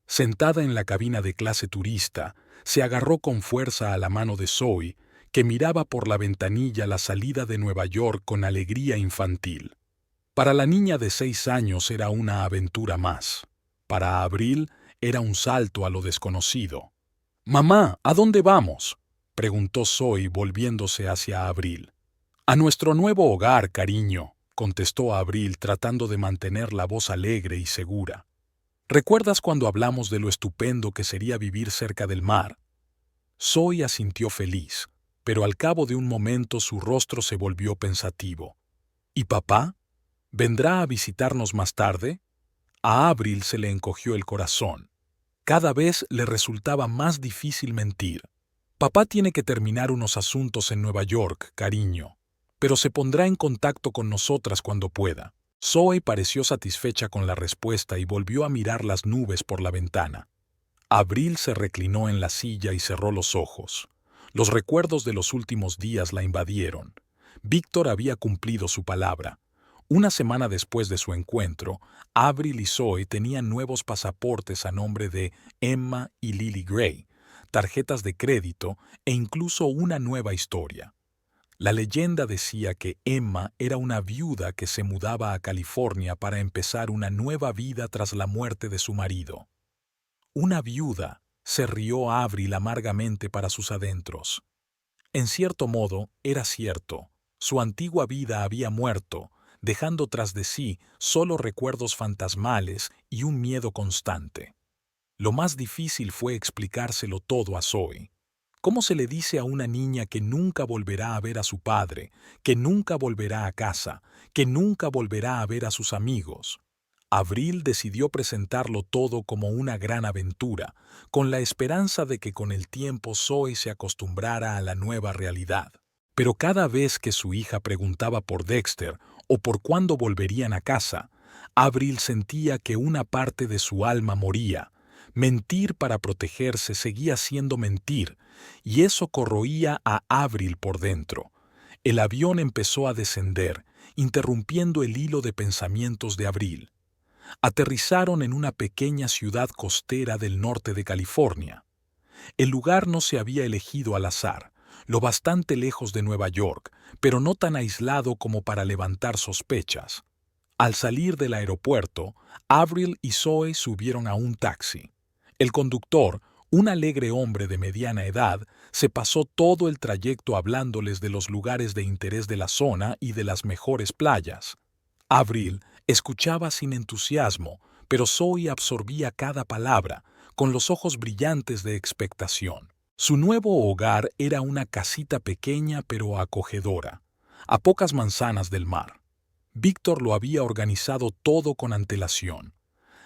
Speaker 1: Sentada en la cabina de clase turista, se agarró con fuerza a la mano de Zoe, que miraba por la ventanilla la salida de Nueva York con alegría infantil. Para la niña de 6 años era una aventura más. Para Avril era un salto a lo desconocido. «Mamá, ¿a dónde vamos?», preguntó Zoe volviéndose hacia Avril. «A nuestro nuevo hogar, cariño», contestó Avril tratando de mantener la voz alegre y segura. «¿Recuerdas cuando hablamos de lo estupendo que sería vivir cerca del mar?». Zoe asintió feliz, pero al cabo de un momento su rostro se volvió pensativo. «¿Y papá? ¿Vendrá a visitarnos más tarde?». A Avril se le encogió el corazón. Cada vez le resultaba más difícil mentir. «Papá tiene que terminar unos asuntos en Nueva York, cariño, pero se pondrá en contacto con nosotras cuando pueda». Zoe pareció satisfecha con la respuesta y volvió a mirar las nubes por la ventana. Avril se reclinó en la silla y cerró los ojos. Los recuerdos de los últimos días la invadieron. Víctor había cumplido su palabra. Una semana después de su encuentro, Avril y Zoe tenían nuevos pasaportes a nombre de Emma y Lily Gray, tarjetas de crédito e incluso una nueva historia. La leyenda decía que Emma era una viuda que se mudaba a California para empezar una nueva vida tras la muerte de su marido. «Una viuda», se rió Avril amargamente para sus adentros. En cierto modo, era cierto. Su antigua vida había muerto, dejando tras de sí solo recuerdos fantasmales y un miedo constante. Lo más difícil fue explicárselo todo a Zoe. ¿Cómo se le dice a una niña que nunca volverá a ver a su padre, que nunca volverá a casa, que nunca volverá a ver a sus amigos? Avril decidió presentarlo todo como una gran aventura, con la esperanza de que con el tiempo Zoe se acostumbrara a la nueva realidad. Pero cada vez que su hija preguntaba por Dexter o por cuándo volverían a casa, Avril sentía que una parte de su alma moría. Mentir para protegerse seguía siendo mentir, y eso corroía a Avril por dentro. El avión empezó a descender, interrumpiendo el hilo de pensamientos de Avril. Aterrizaron en una pequeña ciudad costera del norte de California. El lugar no se había elegido al azar, lo bastante lejos de Nueva York, pero no tan aislado como para levantar sospechas. Al salir del aeropuerto, Avril y Zoe subieron a un taxi. El conductor, un alegre hombre de mediana edad, se pasó todo el trayecto hablándoles de los lugares de interés de la zona y de las mejores playas. Avril escuchaba sin entusiasmo, pero Zoe absorbía cada palabra, con los ojos brillantes de expectación. Su nuevo hogar era una casita pequeña pero acogedora, a pocas manzanas del mar. Víctor lo había organizado todo con antelación.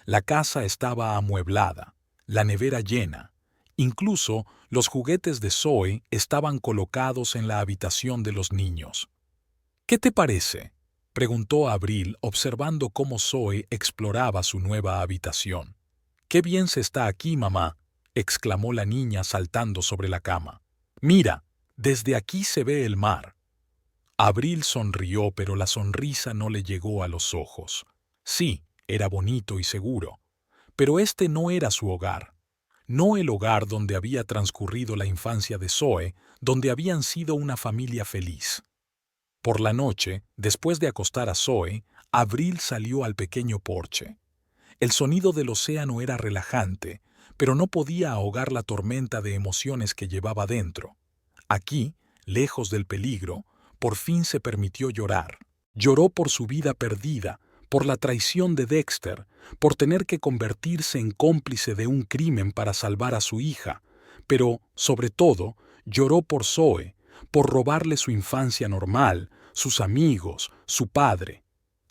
Speaker 1: La casa estaba amueblada, la nevera llena. Incluso los juguetes de Zoe estaban colocados en la habitación de los niños. «¿Qué te parece?», preguntó Avril observando cómo Zoe exploraba su nueva habitación. «Qué bien se está aquí, mamá», exclamó la niña saltando sobre la cama. «Mira, desde aquí se ve el mar». Avril sonrió, pero la sonrisa no le llegó a los ojos. Sí, era bonito y seguro, pero este no era su hogar. No el hogar donde había transcurrido la infancia de Zoe, donde habían sido una familia feliz. Por la noche, después de acostar a Zoe, Avril salió al pequeño porche. El sonido del océano era relajante, pero no podía ahogar la tormenta de emociones que llevaba dentro. Aquí, lejos del peligro, por fin se permitió llorar. Lloró por su vida perdida, por la traición de Dexter, por tener que convertirse en cómplice de un crimen para salvar a su hija, pero, sobre todo, lloró por Zoe, por robarle su infancia normal, sus amigos, su padre.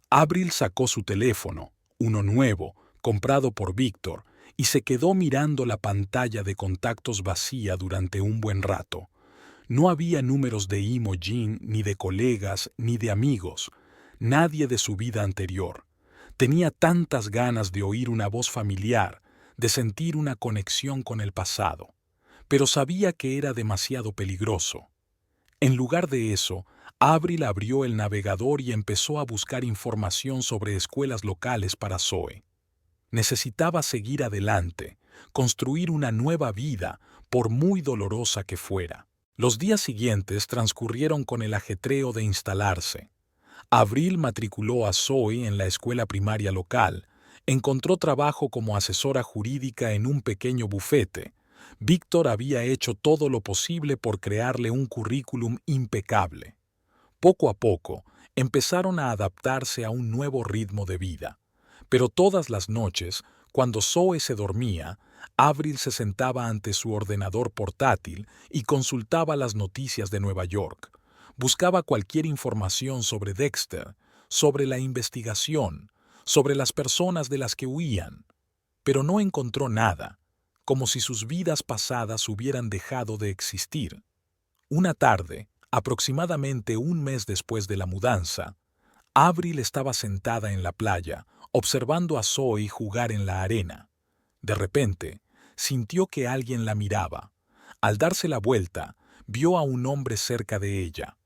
Speaker 1: Avril sacó su teléfono, uno nuevo, comprado por Víctor, y se quedó mirando la pantalla de contactos vacía durante un buen rato. No había números de Imogen, ni de colegas, ni de amigos, nadie de su vida anterior. Tenía tantas ganas de oír una voz familiar, de sentir una conexión con el pasado, pero sabía que era demasiado peligroso. En lugar de eso, Avril abrió el navegador y empezó a buscar información sobre escuelas locales para Zoe. Necesitaba seguir adelante, construir una nueva vida, por muy dolorosa que fuera. Los días siguientes transcurrieron con el ajetreo de instalarse. Avril matriculó a Zoe en la escuela primaria local, encontró trabajo como asesora jurídica en un pequeño bufete. Víctor había hecho todo lo posible por crearle un currículum impecable. Poco a poco, empezaron a adaptarse a un nuevo ritmo de vida. Pero todas las noches, cuando Zoe se dormía, Avril se sentaba ante su ordenador portátil y consultaba las noticias de Nueva York. Buscaba cualquier información sobre Dexter, sobre la investigación, sobre las personas de las que huían. Pero no encontró nada, como si sus vidas pasadas hubieran dejado de existir. Una tarde, aproximadamente un mes después de la mudanza, Avril estaba sentada en la playa, observando a Zoe jugar en la arena. De repente, sintió que alguien la miraba. Al darse la vuelta, vio a un hombre cerca de ella.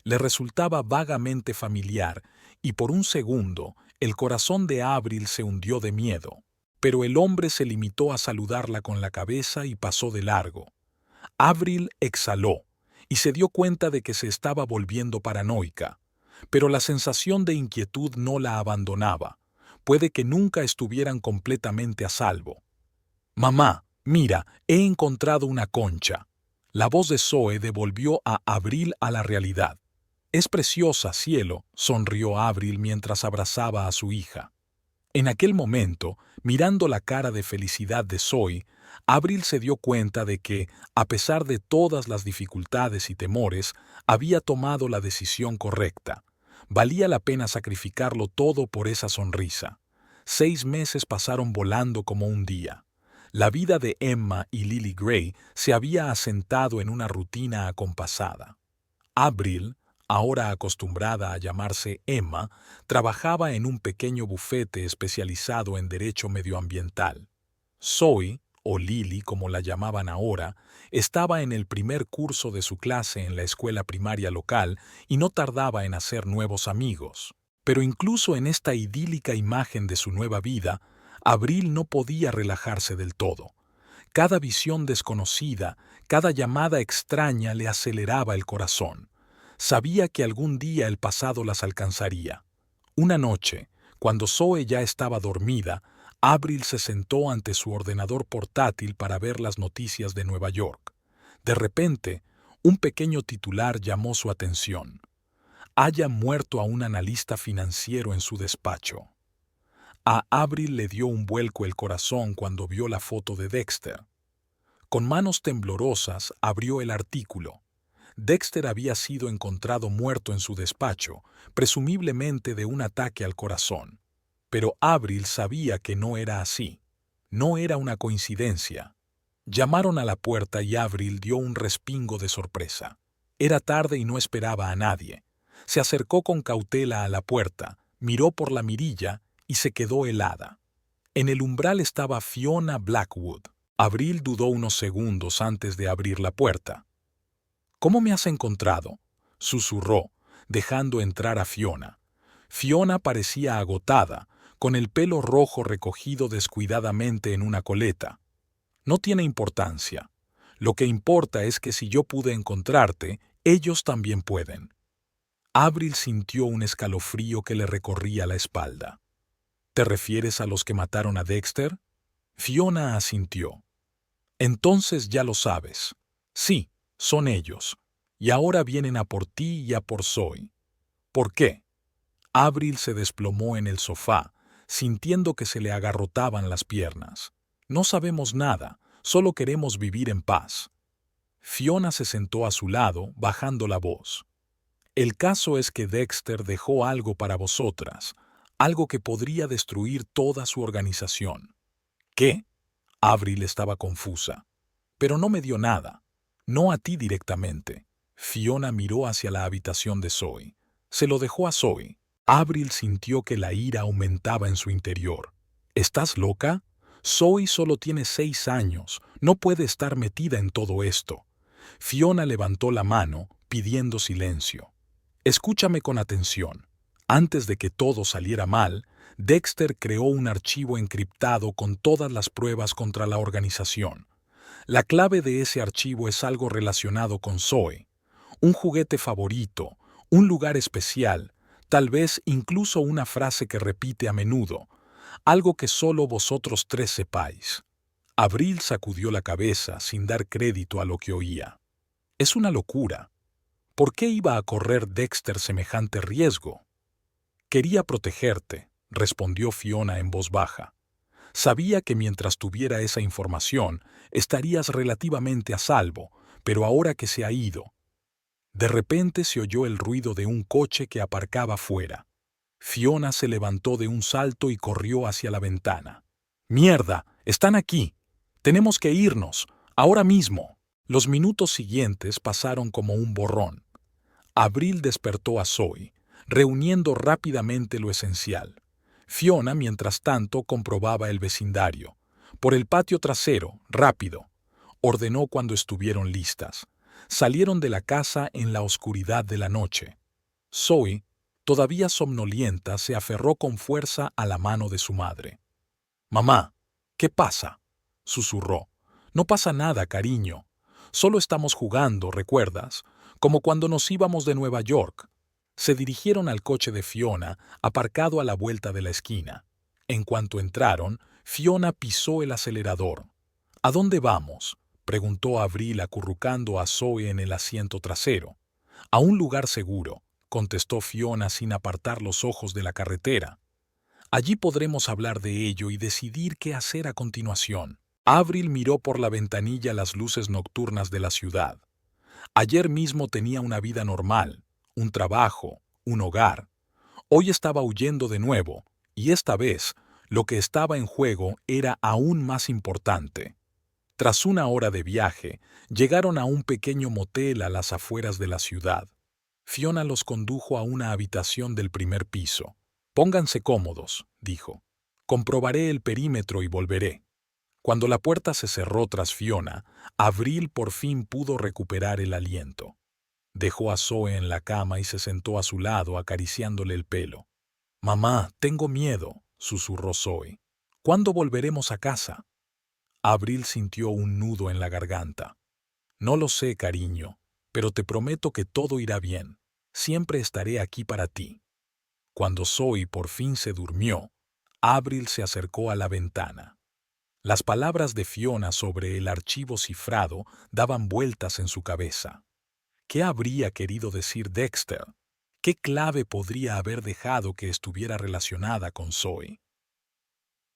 Speaker 1: Le resultaba vagamente familiar y por un segundo el corazón de Avril se hundió de miedo. Pero el hombre se limitó a saludarla con la cabeza y pasó de largo. Avril exhaló y se dio cuenta de que se estaba volviendo paranoica. Pero la sensación de inquietud no la abandonaba. Puede que nunca estuvieran completamente a salvo. «Mamá, mira, he encontrado una concha». La voz de Zoe devolvió a Avril a la realidad. «Es preciosa, cielo», sonrió Avril mientras abrazaba a su hija. En aquel momento, mirando la cara de felicidad de Zoe, Avril se dio cuenta de que, a pesar de todas las dificultades y temores, había tomado la decisión correcta. Valía la pena sacrificarlo todo por esa sonrisa. 6 meses pasaron volando como un día. La vida de Emma y Lily Gray se había asentado en una rutina acompasada. Avril, ahora acostumbrada a llamarse Emma, trabajaba en un pequeño bufete especializado en derecho medioambiental. Zoe, o Lily como la llamaban ahora, estaba en el primer curso de su clase en la escuela primaria local y no tardaba en hacer nuevos amigos. Pero incluso en esta idílica imagen de su nueva vida, Avril no podía relajarse del todo. Cada visión desconocida, cada llamada extraña le aceleraba el corazón. Sabía que algún día el pasado las alcanzaría. Una noche, cuando Zoe ya estaba dormida, Avril se sentó ante su ordenador portátil para ver las noticias de Nueva York. De repente, un pequeño titular llamó su atención. «Haya muerto a un analista financiero en su despacho». A Avril le dio un vuelco el corazón cuando vio la foto de Dexter. Con manos temblorosas abrió el artículo. Dexter había sido encontrado muerto en su despacho, presumiblemente de un ataque al corazón. Pero Avril sabía que no era así. No era una coincidencia. Llamaron a la puerta y Avril dio un respingo de sorpresa. Era tarde y no esperaba a nadie. Se acercó con cautela a la puerta, miró por la mirilla y se quedó helada. En el umbral estaba Fiona Blackwood. Avril dudó unos segundos antes de abrir la puerta. «¿Cómo me has encontrado?», susurró, dejando entrar a Fiona. Fiona parecía agotada, con el pelo rojo recogido descuidadamente en una coleta. «No tiene importancia. Lo que importa es que si yo pude encontrarte, ellos también pueden». Avril sintió un escalofrío que le recorría la espalda. «¿Te refieres a los que mataron a Dexter?». Fiona asintió. «Entonces ya lo sabes. Sí, son ellos. Y ahora vienen a por ti y a por Zoe». «¿Por qué?». Avril se desplomó en el sofá, sintiendo que se le agarrotaban las piernas. No sabemos nada, solo queremos vivir en paz. Fiona se sentó a su lado, bajando la voz. El caso es que Dexter dejó algo para vosotras, algo que podría destruir toda su organización. ¿Qué? Avril estaba confusa. Pero no me dio nada. No a ti directamente. Fiona miró hacia la habitación de Zoe. Se lo dejó a Zoe. Avril sintió que la ira aumentaba en su interior. ¿Estás loca? Zoe solo tiene 6 años. No puede estar metida en todo esto. Fiona levantó la mano, pidiendo silencio. Escúchame con atención. Antes de que todo saliera mal, Dexter creó un archivo encriptado con todas las pruebas contra la organización. La clave de ese archivo es algo relacionado con Zoe. Un juguete favorito, un lugar especial, tal vez incluso una frase que repite a menudo, algo que solo vosotros 3 sepáis. Avril sacudió la cabeza sin dar crédito a lo que oía. Es una locura. ¿Por qué iba a correr Dexter semejante riesgo? Quería protegerte, respondió Fiona en voz baja. Sabía que mientras tuviera esa información, estarías relativamente a salvo, pero ahora que se ha ido. De repente se oyó el ruido de un coche que aparcaba fuera. Fiona se levantó de un salto y corrió hacia la ventana. ¡Mierda! ¡Están aquí! ¡Tenemos que irnos! ¡Ahora mismo! Los minutos siguientes pasaron como un borrón. Avril despertó a Zoe, reuniendo rápidamente lo esencial. Fiona, mientras tanto, comprobaba el vecindario. Por el patio trasero, rápido, ordenó cuando estuvieron listas. Salieron de la casa en la oscuridad de la noche. Zoe, todavía somnolienta, se aferró con fuerza a la mano de su madre. «Mamá, ¿qué pasa?», susurró. «No pasa nada, cariño. Solo estamos jugando, ¿recuerdas? Como cuando nos íbamos de Nueva York». Se dirigieron al coche de Fiona, aparcado a la vuelta de la esquina. En cuanto entraron, Fiona pisó el acelerador. «¿A dónde vamos?», preguntó Avril acurrucando a Zoe en el asiento trasero. «A un lugar seguro», contestó Fiona sin apartar los ojos de la carretera. «Allí podremos hablar de ello y decidir qué hacer a continuación». Avril miró por la ventanilla las luces nocturnas de la ciudad. Ayer mismo tenía una vida normal, un trabajo, un hogar. Hoy estaba huyendo de nuevo, y esta vez lo que estaba en juego era aún más importante. Tras una hora de viaje, llegaron a un pequeño motel a las afueras de la ciudad. Fiona los condujo a una habitación del primer piso. «Pónganse cómodos», dijo. «Comprobaré el perímetro y volveré». Cuando la puerta se cerró tras Fiona, Avril por fin pudo recuperar el aliento. Dejó a Zoe en la cama y se sentó a su lado acariciándole el pelo. «Mamá, tengo miedo», susurró Zoe. «¿Cuándo volveremos a casa?» Avril sintió un nudo en la garganta. «No lo sé, cariño, pero te prometo que todo irá bien. Siempre estaré aquí para ti». Cuando Zoe por fin se durmió, Avril se acercó a la ventana. Las palabras de Fiona sobre el archivo cifrado daban vueltas en su cabeza. ¿Qué habría querido decir Dexter? ¿Qué clave podría haber dejado que estuviera relacionada con Zoe?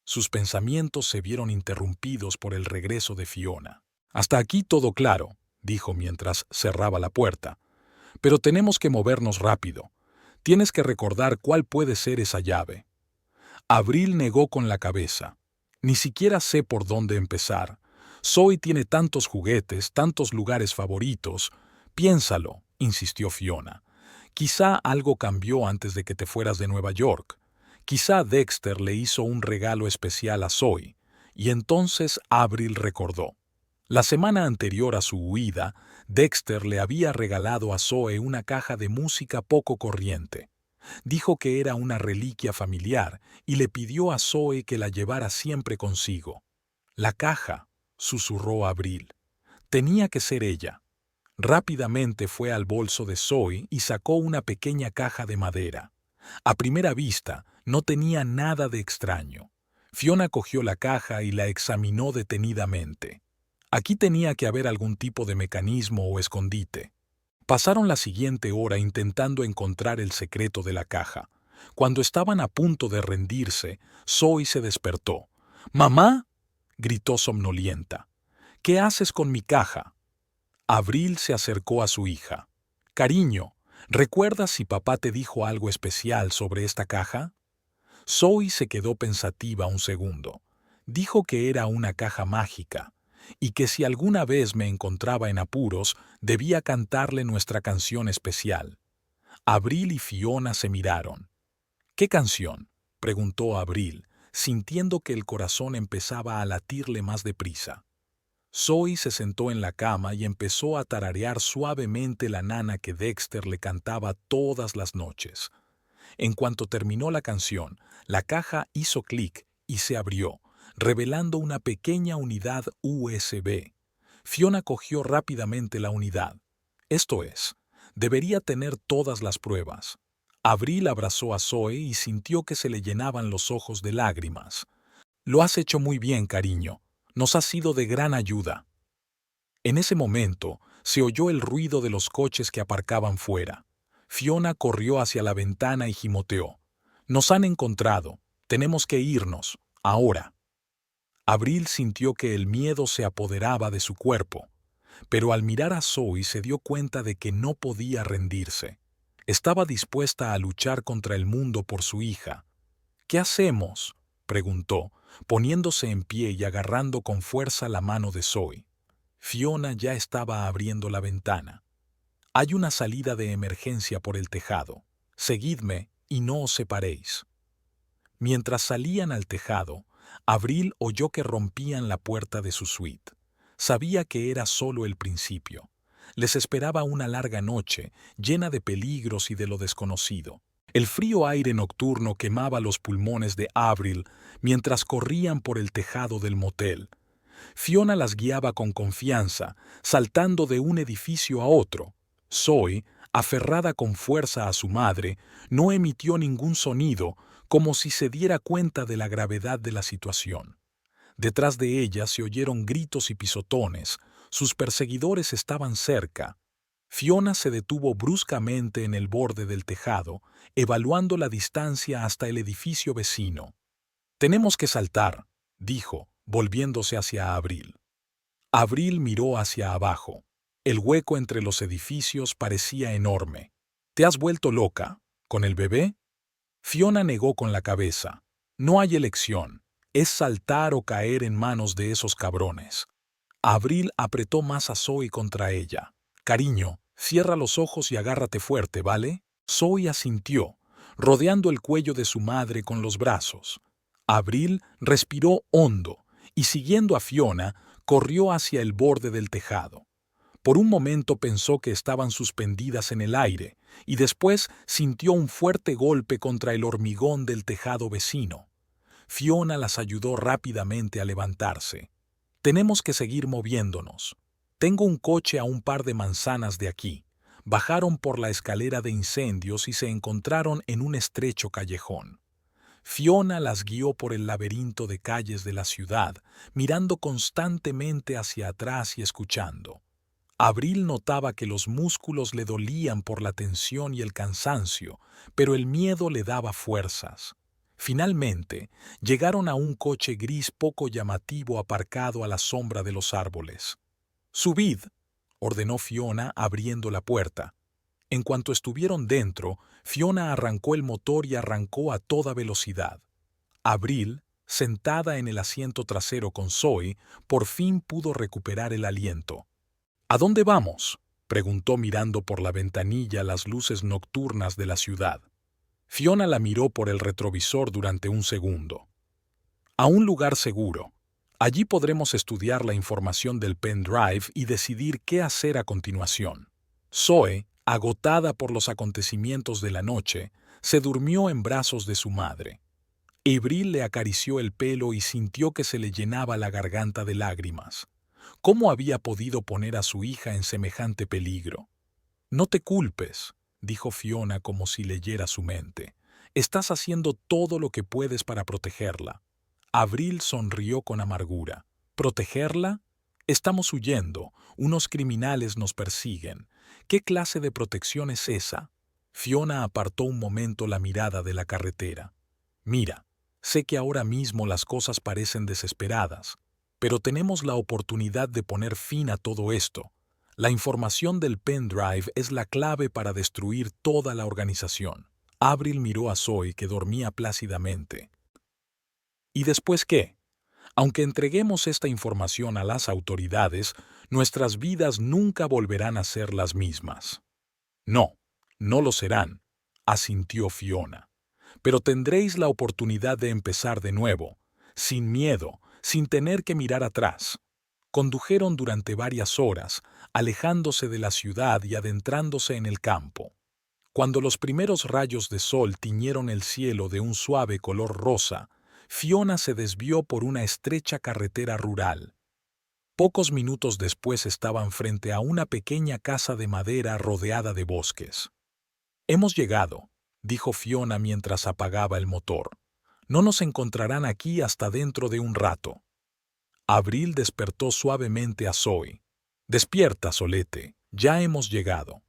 Speaker 1: Sus pensamientos se vieron interrumpidos por el regreso de Fiona. «Hasta aquí todo claro», dijo mientras cerraba la puerta. «Pero tenemos que movernos rápido. Tienes que recordar cuál puede ser esa llave». Avril negó con la cabeza. «Ni siquiera sé por dónde empezar. Zoe tiene tantos juguetes, tantos lugares favoritos. Piénsalo», insistió Fiona. «Quizá algo cambió antes de que te fueras de Nueva York. Quizá Dexter le hizo un regalo especial a Zoe». Y entonces Avril recordó. La semana anterior a su huida, Dexter le había regalado a Zoe una caja de música poco corriente. Dijo que era una reliquia familiar y le pidió a Zoe que la llevara siempre consigo. «La caja», susurró Avril. «Tenía que ser ella». Rápidamente fue al bolso de Zoe y sacó una pequeña caja de madera. A primera vista, no tenía nada de extraño. Fiona cogió la caja y la examinó detenidamente. Aquí tenía que haber algún tipo de mecanismo o escondite. Pasaron la siguiente hora intentando encontrar el secreto de la caja, Cuando estaban a punto de rendirse, Zoe se despertó. «¡Mamá!», gritó somnolienta. «¿Qué haces con mi caja?». Abril se acercó a su hija. «Cariño, ¿recuerdas si papá te dijo algo especial sobre esta caja?». Zoe se quedó pensativa un segundo. Dijo que era una caja mágica y que si alguna vez me encontraba en apuros, debía cantarle nuestra canción especial. Abril y Fiona se miraron. «¿Qué canción?», preguntó Abril, sintiendo que el corazón empezaba a latirle más deprisa. Zoe se sentó en la cama y empezó a tararear suavemente la nana que Dexter le cantaba todas las noches. En cuanto terminó la canción, la caja hizo clic y se abrió, revelando una pequeña unidad USB. Fiona cogió rápidamente la unidad. Esto es, debería tener todas las pruebas. Abril abrazó a Zoe y sintió que se le llenaban los ojos de lágrimas. «Lo has hecho muy bien, cariño. Nos has sido de gran ayuda». En ese momento, se oyó el ruido de los coches que aparcaban fuera. Fiona corrió hacia la ventana y gimoteó. «Nos han encontrado. Tenemos que irnos. Ahora». Abril sintió que el miedo se apoderaba de su cuerpo, pero al mirar a Zoe se dio cuenta de que no podía rendirse. Estaba dispuesta a luchar contra el mundo por su hija. «¿Qué hacemos?», preguntó, poniéndose en pie y agarrando con fuerza la mano de Zoe. Fiona ya estaba abriendo la ventana. «Hay una salida de emergencia por el tejado. Seguidme y no os separéis». Mientras salían al tejado, Abril oyó que rompían la puerta de su suite. Sabía que era solo el principio. Les esperaba una larga noche, llena de peligros y de lo desconocido. El frío aire nocturno quemaba los pulmones de Abril mientras corrían por el tejado del motel. Fiona las guiaba con confianza, saltando de un edificio a otro. Zoe, aferrada con fuerza a su madre, no emitió ningún sonido, como si se diera cuenta de la gravedad de la situación. Detrás de ella se oyeron gritos y pisotones. Sus perseguidores estaban cerca. Fiona se detuvo bruscamente en el borde del tejado, evaluando la distancia hasta el edificio vecino. «Tenemos que saltar», dijo, volviéndose hacia Abril. Abril miró hacia abajo. El hueco entre los edificios parecía enorme. «¿Te has vuelto loca? ¿Con el bebé?». Fiona negó con la cabeza. «No hay elección. Es saltar o caer en manos de esos cabrones». Abril apretó más a Zoe contra ella. «Cariño, cierra los ojos y agárrate fuerte, ¿vale?». Zoe asintió, rodeando el cuello de su madre con los brazos. Abril respiró hondo y, siguiendo a Fiona, corrió hacia el borde del tejado. Por un momento pensó que estaban suspendidas en el aire y después sintió un fuerte golpe contra el hormigón del tejado vecino. Fiona las ayudó rápidamente a levantarse. «Tenemos que seguir moviéndonos. Tengo un coche a un par de manzanas de aquí». Bajaron por la escalera de incendios y se encontraron en un estrecho callejón. Fiona las guió por el laberinto de calles de la ciudad, mirando constantemente hacia atrás y escuchando. Abril notaba que los músculos le dolían por la tensión y el cansancio, pero el miedo le daba fuerzas. Finalmente, llegaron a un coche gris poco llamativo aparcado a la sombra de los árboles. «Subid», ordenó Fiona abriendo la puerta. En cuanto estuvieron dentro, Fiona arrancó el motor y arrancó a toda velocidad. Abril, sentada en el asiento trasero con Zoe, por fin pudo recuperar el aliento. «¿A dónde vamos?», preguntó mirando por la ventanilla las luces nocturnas de la ciudad. Fiona la miró por el retrovisor durante un segundo. «A un lugar seguro. Allí podremos estudiar la información del pendrive y decidir qué hacer a continuación». Zoe, agotada por los acontecimientos de la noche, se durmió en brazos de su madre. Abril le acarició el pelo y sintió que se le llenaba la garganta de lágrimas. ¿Cómo había podido poner a su hija en semejante peligro? «No te culpes», dijo Fiona como si leyera su mente. «Estás haciendo todo lo que puedes para protegerla». Abril sonrió con amargura. «¿Protegerla? Estamos huyendo. Unos criminales nos persiguen. ¿Qué clase de protección es esa?». Fiona apartó un momento la mirada de la carretera. Mira, sé que ahora mismo las cosas parecen desesperadas, pero tenemos la oportunidad de poner fin a todo esto. La información del pendrive es la clave para destruir toda la organización. Avril miró a Zoe, que dormía plácidamente. ¿Y después qué? Aunque entreguemos esta información a las autoridades, nuestras vidas nunca volverán a ser las mismas. No, no lo serán, asintió Fiona. Pero tendréis la oportunidad de empezar de nuevo, sin miedo, sin tener que mirar atrás. Condujeron durante varias horas, alejándose de la ciudad y adentrándose en el campo. Cuando los primeros rayos de sol tiñeron el cielo de un suave color rosa, Fiona se desvió por una estrecha carretera rural. Pocos minutos después estaban frente a una pequeña casa de madera rodeada de bosques. «Hemos llegado», dijo Fiona mientras apagaba el motor. «No nos encontrarán aquí hasta dentro de un rato». Avril despertó suavemente a Zoe. «Despierta, Solete, ya hemos llegado».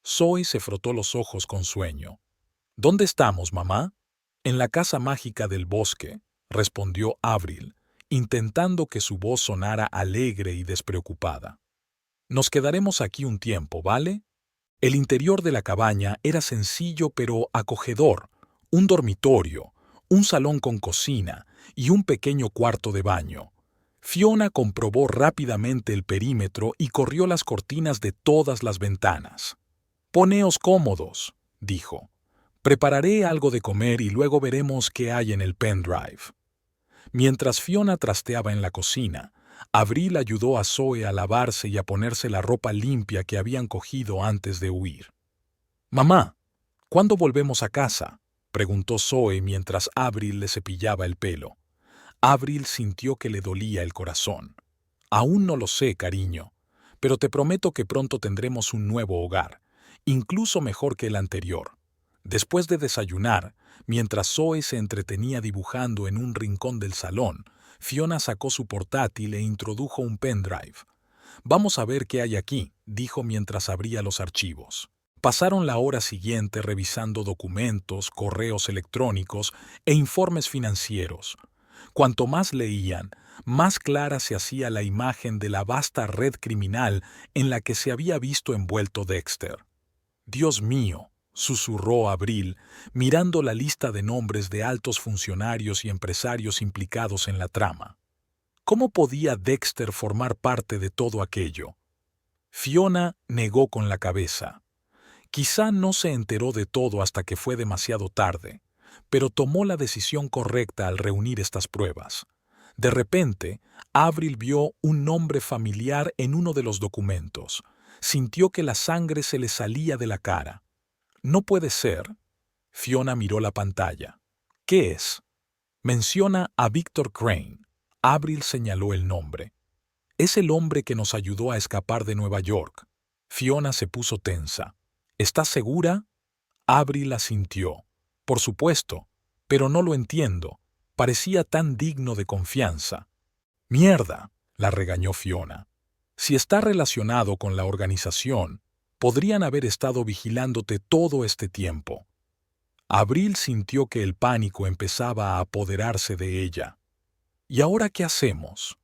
Speaker 1: Zoe se frotó los ojos con sueño. «¿Dónde estamos, mamá?» «En la casa mágica del bosque», respondió Avril, intentando que su voz sonara alegre y despreocupada. «Nos quedaremos aquí un tiempo, ¿vale?» El interior de la cabaña era sencillo pero acogedor: un dormitorio, un salón con cocina y un pequeño cuarto de baño. Fiona comprobó rápidamente el perímetro y corrió las cortinas de todas las ventanas. «Poneos cómodos», dijo. «Prepararé algo de comer y luego veremos qué hay en el pendrive». Mientras Fiona trasteaba en la cocina, Avril ayudó a Zoe a lavarse y a ponerse la ropa limpia que habían cogido antes de huir. «Mamá, ¿cuándo volvemos a casa?», preguntó Zoe mientras Avril le cepillaba el pelo. Avril sintió que le dolía el corazón. «Aún no lo sé, cariño, pero te prometo que pronto tendremos un nuevo hogar, incluso mejor que el anterior». Después de desayunar, mientras Zoe se entretenía dibujando en un rincón del salón, Fiona sacó su portátil e introdujo un pendrive. «Vamos a ver qué hay aquí», dijo mientras abría los archivos. Pasaron la hora siguiente revisando documentos, correos electrónicos e informes financieros. Cuanto más leían, más clara se hacía la imagen de la vasta red criminal en la que se había visto envuelto Dexter. «Dios mío», susurró Avril, mirando la lista de nombres de altos funcionarios y empresarios implicados en la trama. ¿Cómo podía Dexter formar parte de todo aquello? Fiona negó con la cabeza. Quizá no se enteró de todo hasta que fue demasiado tarde, pero tomó la decisión correcta al reunir estas pruebas. De repente, Avril vio un nombre familiar en uno de los documentos. Sintió que la sangre se le salía de la cara. «No puede ser». Fiona miró la pantalla. «¿Qué es?» «Menciona a Victor Crane». Avril señaló el nombre. «Es el hombre que nos ayudó a escapar de Nueva York». Fiona se puso tensa. «¿Estás segura?» Avril asintió. «Por supuesto, pero no lo entiendo. Parecía tan digno de confianza». «Mierda», la regañó Fiona. «Si está relacionado con la organización, podrían haber estado vigilándote todo este tiempo». Avril sintió que el pánico empezaba a apoderarse de ella. «¿Y ahora qué hacemos?»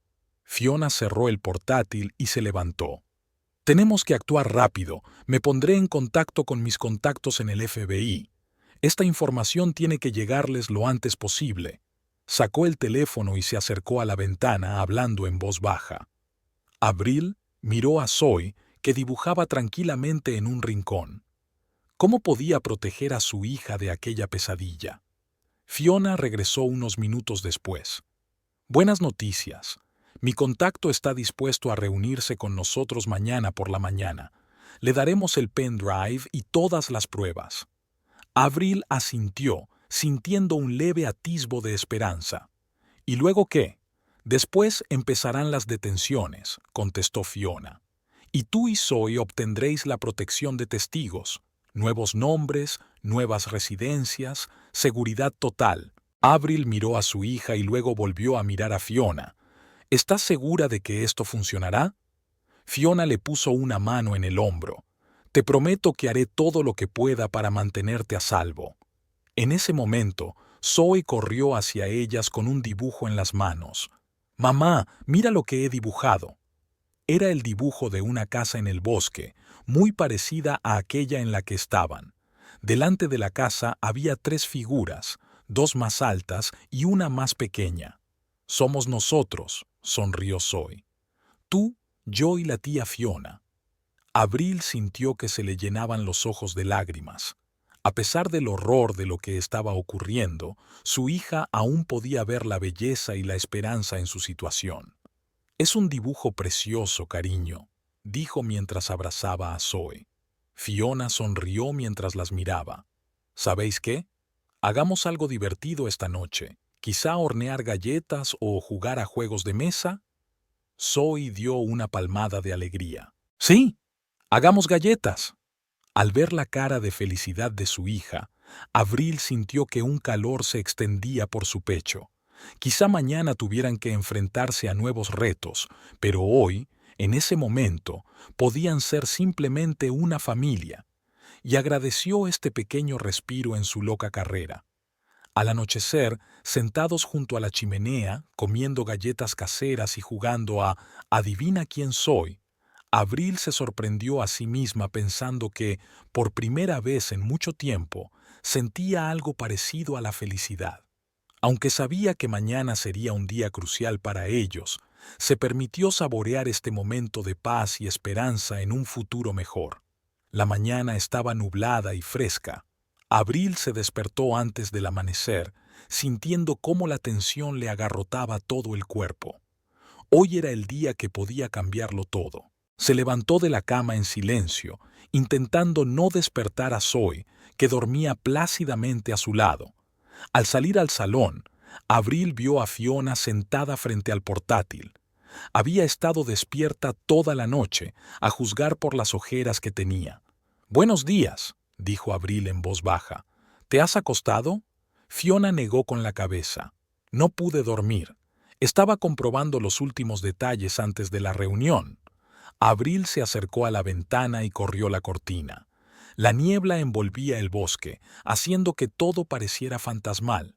Speaker 1: Fiona cerró el portátil y se levantó. «Tenemos que actuar rápido. Me pondré en contacto con mis contactos en el FBI. Esta información tiene que llegarles lo antes posible». Sacó el teléfono y se acercó a la ventana hablando en voz baja. Avril miró a Zoe, que dibujaba tranquilamente en un rincón. ¿Cómo podía proteger a su hija de aquella pesadilla? Fiona regresó unos minutos después. «Buenas noticias. Mi contacto está dispuesto a reunirse con nosotros mañana por la mañana. Le daremos el pendrive y todas las pruebas». Avril asintió, sintiendo un leve atisbo de esperanza. «¿Y luego qué?» «Después empezarán las detenciones», contestó Fiona. «Y tú y Zoe obtendréis la protección de testigos, nuevos nombres, nuevas residencias, seguridad total». Avril miró a su hija y luego volvió a mirar a Fiona. «¿Estás segura de que esto funcionará?» Fiona le puso una mano en el hombro. Te prometo que haré todo lo que pueda para mantenerte a salvo. En ese momento, Zoe corrió hacia ellas con un dibujo en las manos. Mamá, mira lo que he dibujado. Era el dibujo de una casa en el bosque, muy parecida a aquella en la que estaban. Delante de la casa había 3 figuras, 2 más altas y una más pequeña. Somos nosotros, sonrió Zoe. Tú, yo y la tía Fiona. Abril sintió que se le llenaban los ojos de lágrimas. A pesar del horror de lo que estaba ocurriendo, su hija aún podía ver la belleza y la esperanza en su situación. Es un dibujo precioso, cariño, dijo mientras abrazaba a Zoe. Fiona sonrió mientras las miraba. ¿Sabéis qué? Hagamos algo divertido esta noche. Quizá hornear galletas o jugar a juegos de mesa. Zoe dio una palmada de alegría. Sí, hagamos galletas. Al ver la cara de felicidad de su hija, Abril sintió que un calor se extendía por su pecho. Quizá mañana tuvieran que enfrentarse a nuevos retos, pero hoy, en ese momento, podían ser simplemente una familia, y agradeció este pequeño respiro en su loca carrera. Al anochecer, sentados junto a la chimenea, comiendo galletas caseras y jugando a «Adivina quién soy», Abril se sorprendió a sí misma pensando que, por primera vez en mucho tiempo, sentía algo parecido a la felicidad. Aunque sabía que mañana sería un día crucial para ellos, se permitió saborear este momento de paz y esperanza en un futuro mejor. La mañana estaba nublada y fresca. Abril se despertó antes del amanecer, sintiendo cómo la tensión le agarrotaba todo el cuerpo. Hoy era el día que podía cambiarlo todo. Se levantó de la cama en silencio, intentando no despertar a Zoe, que dormía plácidamente a su lado. Al salir al salón, Abril vio a Fiona sentada frente al portátil. Había estado despierta toda la noche, a juzgar por las ojeras que tenía. «Buenos días», dijo Abril en voz baja. «¿Te has acostado?» Fiona negó con la cabeza. «No pude dormir. Estaba comprobando los últimos detalles antes de la reunión». Abril se acercó a la ventana y corrió la cortina. La niebla envolvía el bosque, haciendo que todo pareciera fantasmal.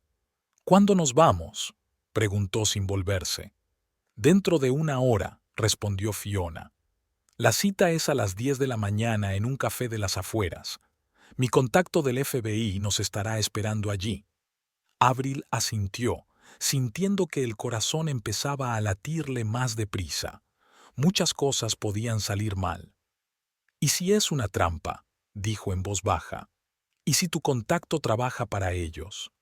Speaker 1: «¿Cuándo nos vamos?», preguntó sin volverse. «Dentro de 1 hora», respondió Fiona. «La cita es a las 10 de la mañana en un café de las afueras. Mi contacto del FBI nos estará esperando allí». Abril asintió, sintiendo que el corazón empezaba a latirle más deprisa. Muchas cosas podían salir mal. «¿Y si es una trampa?», dijo en voz baja. «¿Y si tu contacto trabaja para ellos?».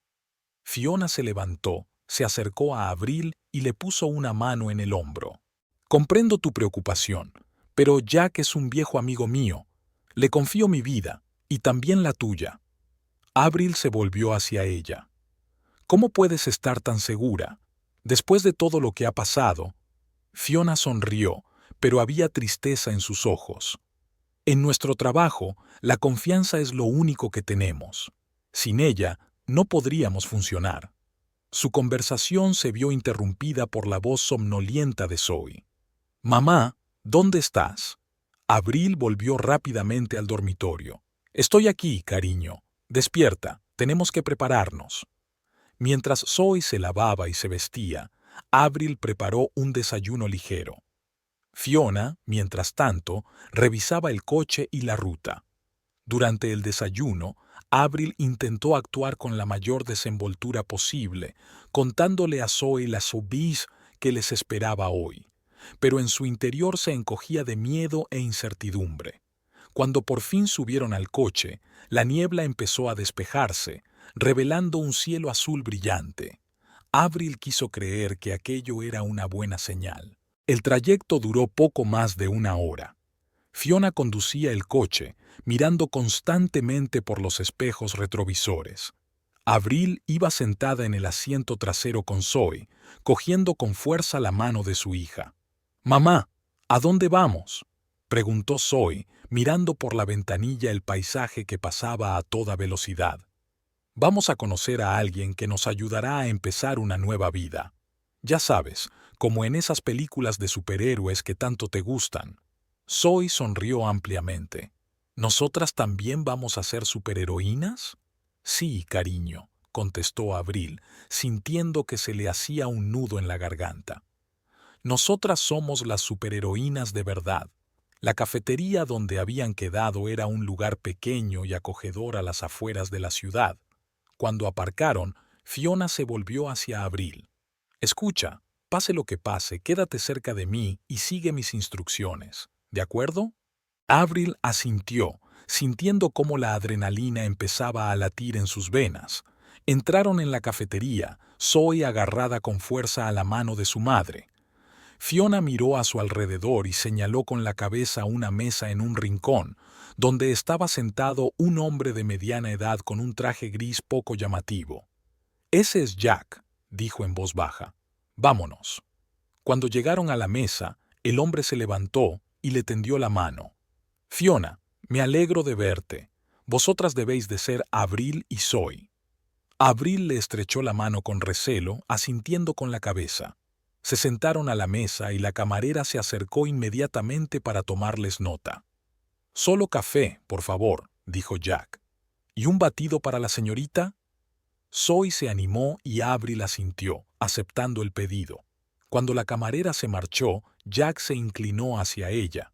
Speaker 1: Fiona se levantó, se acercó a Abril y le puso una mano en el hombro. «Comprendo tu preocupación, pero Jack es un viejo amigo mío. Le confío mi vida, y también la tuya». Abril se volvió hacia ella. «¿Cómo puedes estar tan segura? Después de todo lo que ha pasado». Fiona sonrió, pero había tristeza en sus ojos. «En nuestro trabajo, la confianza es lo único que tenemos. Sin ella, no podríamos funcionar». Su conversación se vio interrumpida por la voz somnolienta de Zoe. «Mamá, ¿dónde estás?». Abril volvió rápidamente al dormitorio. «Estoy aquí, cariño. Despierta, tenemos que prepararnos». Mientras Zoe se lavaba y se vestía, Abril preparó un desayuno ligero. Fiona, mientras tanto, revisaba el coche y la ruta. Durante el desayuno, Abril intentó actuar con la mayor desenvoltura posible, contándole a Zoe la soubise que les esperaba hoy, pero en su interior se encogía de miedo e incertidumbre. Cuando por fin subieron al coche, la niebla empezó a despejarse, revelando un cielo azul brillante. Abril quiso creer que aquello era una buena señal. El trayecto duró poco más de 1 hora. Fiona conducía el coche, mirando constantemente por los espejos retrovisores. Abril iba sentada en el asiento trasero con Zoe, cogiendo con fuerza la mano de su hija. «Mamá, ¿a dónde vamos?», preguntó Zoe, mirando por la ventanilla el paisaje que pasaba a toda velocidad. «Vamos a conocer a alguien que nos ayudará a empezar una nueva vida. Ya sabes, como en esas películas de superhéroes que tanto te gustan». Zoe sonrió ampliamente. ¿Nosotras también vamos a ser superheroínas? Sí, cariño, contestó Abril, sintiendo que se le hacía un nudo en la garganta. Nosotras somos las superheroínas de verdad. La cafetería donde habían quedado era un lugar pequeño y acogedor a las afueras de la ciudad. Cuando aparcaron, Fiona se volvió hacia Abril. Escucha, pase lo que pase, quédate cerca de mí y sigue mis instrucciones. ¿De acuerdo? Avril asintió, sintiendo cómo la adrenalina empezaba a latir en sus venas. Entraron en la cafetería, Zoe agarrada con fuerza a la mano de su madre. Fiona miró a su alrededor y señaló con la cabeza una mesa en un rincón, donde estaba sentado un hombre de mediana edad con un traje gris poco llamativo. «Ese es Jack», dijo en voz baja. «Vámonos». Cuando llegaron a la mesa, el hombre se levantó y le tendió la mano. «Fiona, me alegro de verte. Vosotras debéis de ser Abril y Zoe». Abril le estrechó la mano con recelo, asintiendo con la cabeza. Se sentaron a la mesa y la camarera se acercó inmediatamente para tomarles nota. «Solo café, por favor», dijo Jack. «¿Y un batido para la señorita?» Zoe se animó y Avril asintió, aceptando el pedido. Cuando la camarera se marchó, Jack se inclinó hacia ella.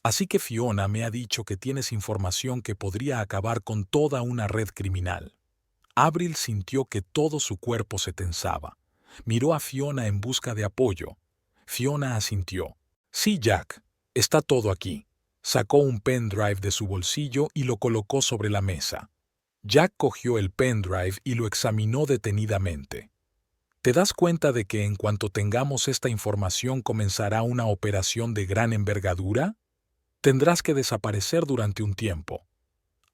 Speaker 1: «Así que Fiona me ha dicho que tienes información que podría acabar con toda una red criminal». Avril sintió que todo su cuerpo se tensaba. Miró a Fiona en busca de apoyo. Fiona asintió. «Sí, Jack, está todo aquí». Sacó un pendrive de su bolsillo y lo colocó sobre la mesa. Jack cogió el pendrive y lo examinó detenidamente. «¿Te das cuenta de que en cuanto tengamos esta información comenzará una operación de gran envergadura? Tendrás que desaparecer durante un tiempo».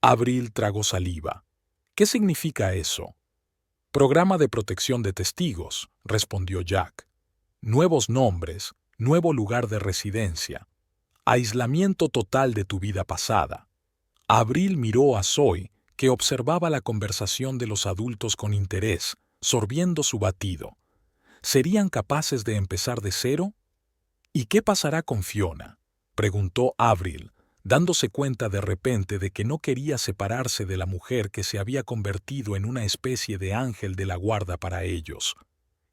Speaker 1: Avril tragó saliva. «¿Qué significa eso?» «Programa de protección de testigos», respondió Jack. «Nuevos nombres, nuevo lugar de residencia. Aislamiento total de tu vida pasada». Avril miró a Zoe, que observaba la conversación de los adultos con interés, sorbiendo su batido. ¿Serían capaces de empezar de cero? «¿Y qué pasará con Fiona?», preguntó Avril, dándose cuenta de repente de que no quería separarse de la mujer que se había convertido en una especie de ángel de la guarda para ellos.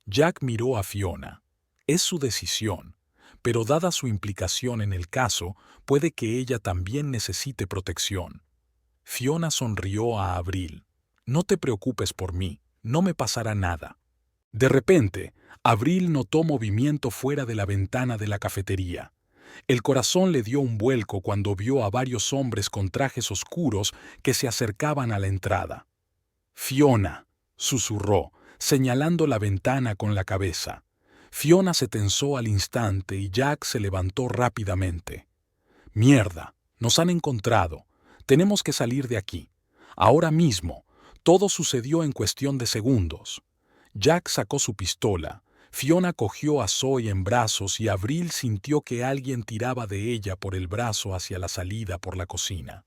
Speaker 1: Jack miró a Fiona. «Es su decisión, pero dada su implicación en el caso, puede que ella también necesite protección». Fiona sonrió a Avril. «No te preocupes por mí, no me pasará nada». De repente, Avril notó movimiento fuera de la ventana de la cafetería. El corazón le dio un vuelco cuando vio a varios hombres con trajes oscuros que se acercaban a la entrada. «Fiona», susurró, señalando la ventana con la cabeza. Fiona se tensó al instante y Jack se levantó rápidamente. «Mierda, nos han encontrado. Tenemos que salir de aquí. Ahora mismo». Todo sucedió en cuestión de segundos. Jack sacó su pistola. Fiona cogió a Zoe en brazos y Avril sintió que alguien tiraba de ella por el brazo hacia la salida por la cocina.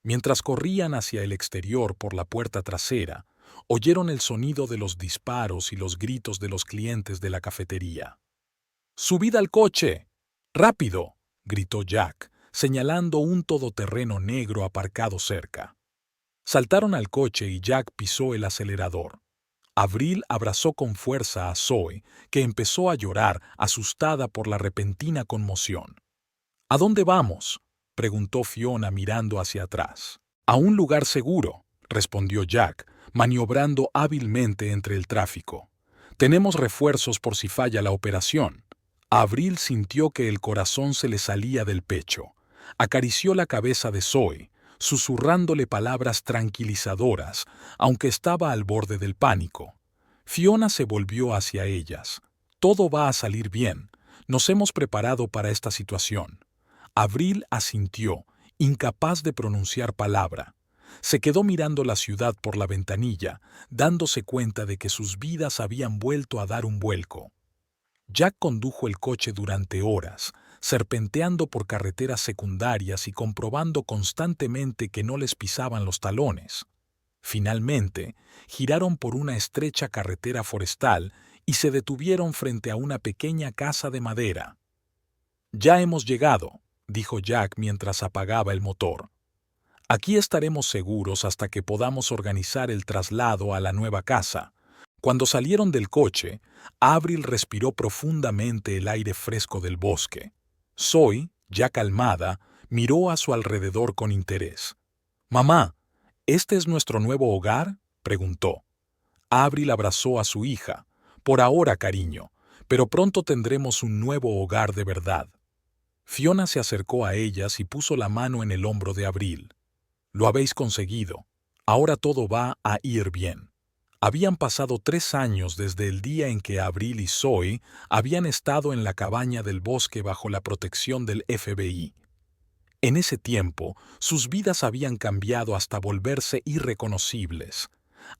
Speaker 1: Mientras corrían hacia el exterior por la puerta trasera, oyeron el sonido de los disparos y los gritos de los clientes de la cafetería. «¡Subid al coche! ¡Rápido!», gritó Jack, señalando un todoterreno negro aparcado cerca. Saltaron al coche y Jack pisó el acelerador. Avril abrazó con fuerza a Zoe, que empezó a llorar, asustada por la repentina conmoción. «¿A dónde vamos?», preguntó Fiona mirando hacia atrás. «A un lugar seguro», respondió Jack, maniobrando hábilmente entre el tráfico. «Tenemos refuerzos por si falla la operación». Avril sintió que el corazón se le salía del pecho. Acarició la cabeza de Zoe, susurrándole palabras tranquilizadoras, aunque estaba al borde del pánico. Fiona se volvió hacia ellas. «Todo va a salir bien. Nos hemos preparado para esta situación». Avril asintió, incapaz de pronunciar palabra. Se quedó mirando la ciudad por la ventanilla, dándose cuenta de que sus vidas habían vuelto a dar un vuelco. Jack condujo el coche durante horas, serpenteando por carreteras secundarias y comprobando constantemente que no les pisaban los talones. Finalmente, giraron por una estrecha carretera forestal y se detuvieron frente a una pequeña casa de madera. «Ya hemos llegado», dijo Jack mientras apagaba el motor. Aquí estaremos seguros hasta que podamos organizar el traslado a la nueva casa. Cuando salieron del coche, Avril respiró profundamente el aire fresco del bosque. Zoe, ya calmada, miró a su alrededor con interés. «Mamá, ¿este es nuestro nuevo hogar?», preguntó. Avril abrazó a su hija. «Por ahora, cariño, pero pronto tendremos un nuevo hogar de verdad». Fiona se acercó a ellas y puso la mano en el hombro de Avril. «Lo habéis conseguido. Ahora todo va a ir bien». Habían pasado 3 años desde el día en que Avril y Zoe habían estado en la cabaña del bosque bajo la protección del FBI. En ese tiempo, sus vidas habían cambiado hasta volverse irreconocibles.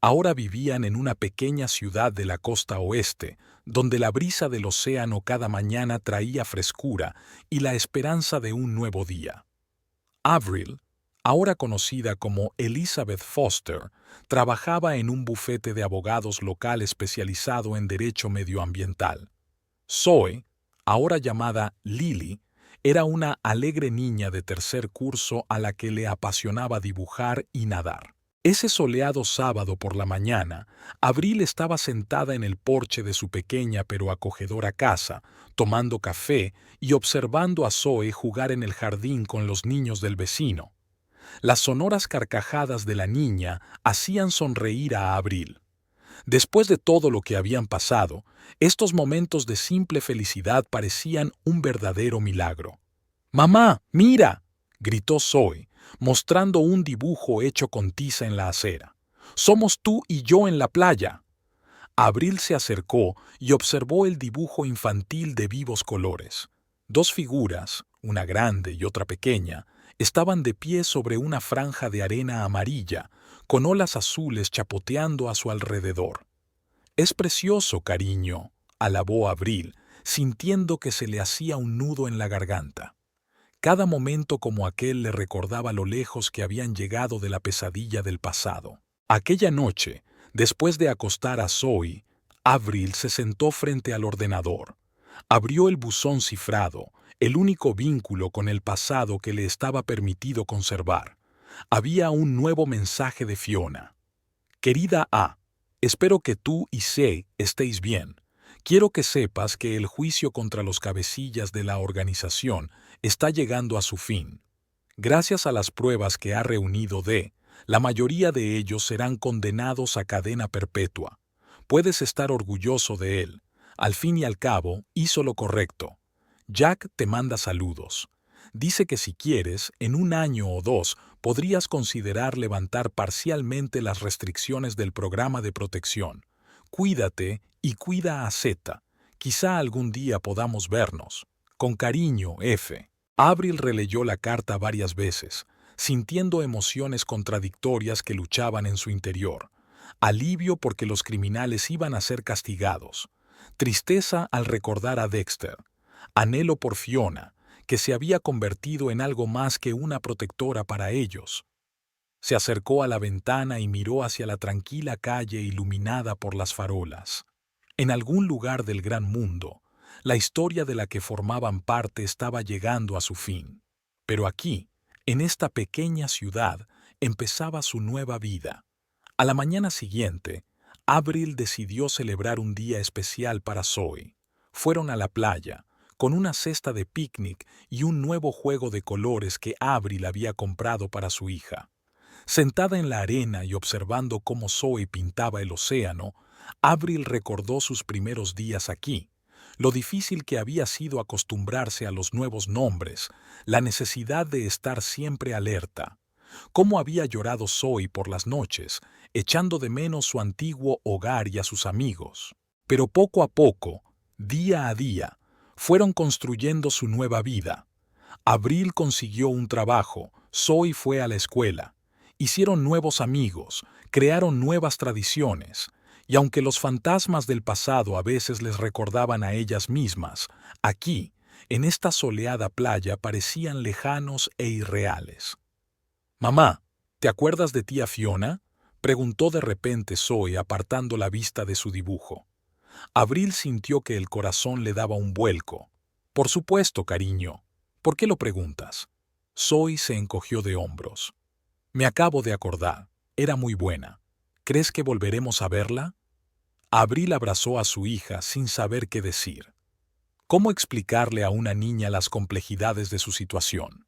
Speaker 1: Ahora vivían en una pequeña ciudad de la costa oeste, donde la brisa del océano cada mañana traía frescura y la esperanza de un nuevo día. Avril, ahora conocida como Elizabeth Foster, trabajaba en un bufete de abogados local especializado en derecho medioambiental. Zoe, ahora llamada Lily, era una alegre niña de tercer curso a la que le apasionaba dibujar y nadar. Ese soleado sábado por la mañana, Avril estaba sentada en el porche de su pequeña pero acogedora casa, tomando café y observando a Zoe jugar en el jardín con los niños del vecino. Las sonoras carcajadas de la niña hacían sonreír a Avril. Después de todo lo que habían pasado, estos momentos de simple felicidad parecían un verdadero milagro. «¡Mamá, mira!», gritó Zoe, mostrando un dibujo hecho con tiza en la acera. «Somos tú y yo en la playa». Avril se acercó y observó el dibujo infantil de vivos colores. 2 figuras, una grande y otra pequeña, estaban de pie sobre una franja de arena amarilla, con olas azules chapoteando a su alrededor. «Es precioso, cariño», alabó Avril, sintiendo que se le hacía un nudo en la garganta. Cada momento como aquel le recordaba lo lejos que habían llegado de la pesadilla del pasado. Aquella noche, después de acostar a Zoe, Avril se sentó frente al ordenador. Abrió el buzón cifrado, el único vínculo con el pasado que le estaba permitido conservar. Había un nuevo mensaje de Fiona. «Querida A, espero que tú y C estéis bien. Quiero que sepas que el juicio contra los cabecillas de la organización está llegando a su fin. Gracias a las pruebas que ha reunido D, la mayoría de ellos serán condenados a cadena perpetua. Puedes estar orgulloso de él. Al fin y al cabo, hizo lo correcto. Jack te manda saludos. Dice que si quieres, en 1 año o 2, podrías considerar levantar parcialmente las restricciones del programa de protección. Cuídate y cuida a Z. Quizá algún día podamos vernos. Con cariño, F. Avril releyó la carta varias veces, sintiendo emociones contradictorias que luchaban en su interior. Alivio porque los criminales iban a ser castigados. Tristeza al recordar a Dexter. Anhelo por Fiona, que se había convertido en algo más que una protectora para ellos. Se acercó a la ventana y miró hacia la tranquila calle iluminada por las farolas. En algún lugar del gran mundo, la historia de la que formaban parte estaba llegando a su fin. Pero aquí, en esta pequeña ciudad, empezaba su nueva vida. A la mañana siguiente, Avril decidió celebrar un día especial para Zoe. Fueron a la playa, con una cesta de picnic y un nuevo juego de colores que Avril había comprado para su hija. Sentada en la arena y observando cómo Zoe pintaba el océano, Avril recordó sus primeros días aquí, lo difícil que había sido acostumbrarse a los nuevos nombres, la necesidad de estar siempre alerta. Cómo había llorado Zoe por las noches, echando de menos su antiguo hogar y a sus amigos. Pero poco a poco, día a día, fueron construyendo su nueva vida. Avril consiguió un trabajo, Zoe fue a la escuela. Hicieron nuevos amigos, crearon nuevas tradiciones, y aunque los fantasmas del pasado a veces les recordaban a ellas mismas, aquí, en esta soleada playa, parecían lejanos e irreales. «Mamá, ¿te acuerdas de tía Fiona?», preguntó de repente Zoe apartando la vista de su dibujo. Avril sintió que el corazón le daba un vuelco. «Por supuesto, cariño. ¿Por qué lo preguntas?». Zoe se encogió de hombros. Me acabo de acordar. Era muy buena. ¿Crees que volveremos a verla? Abril abrazó a su hija sin saber qué decir. ¿Cómo explicarle a una niña las complejidades de su situación?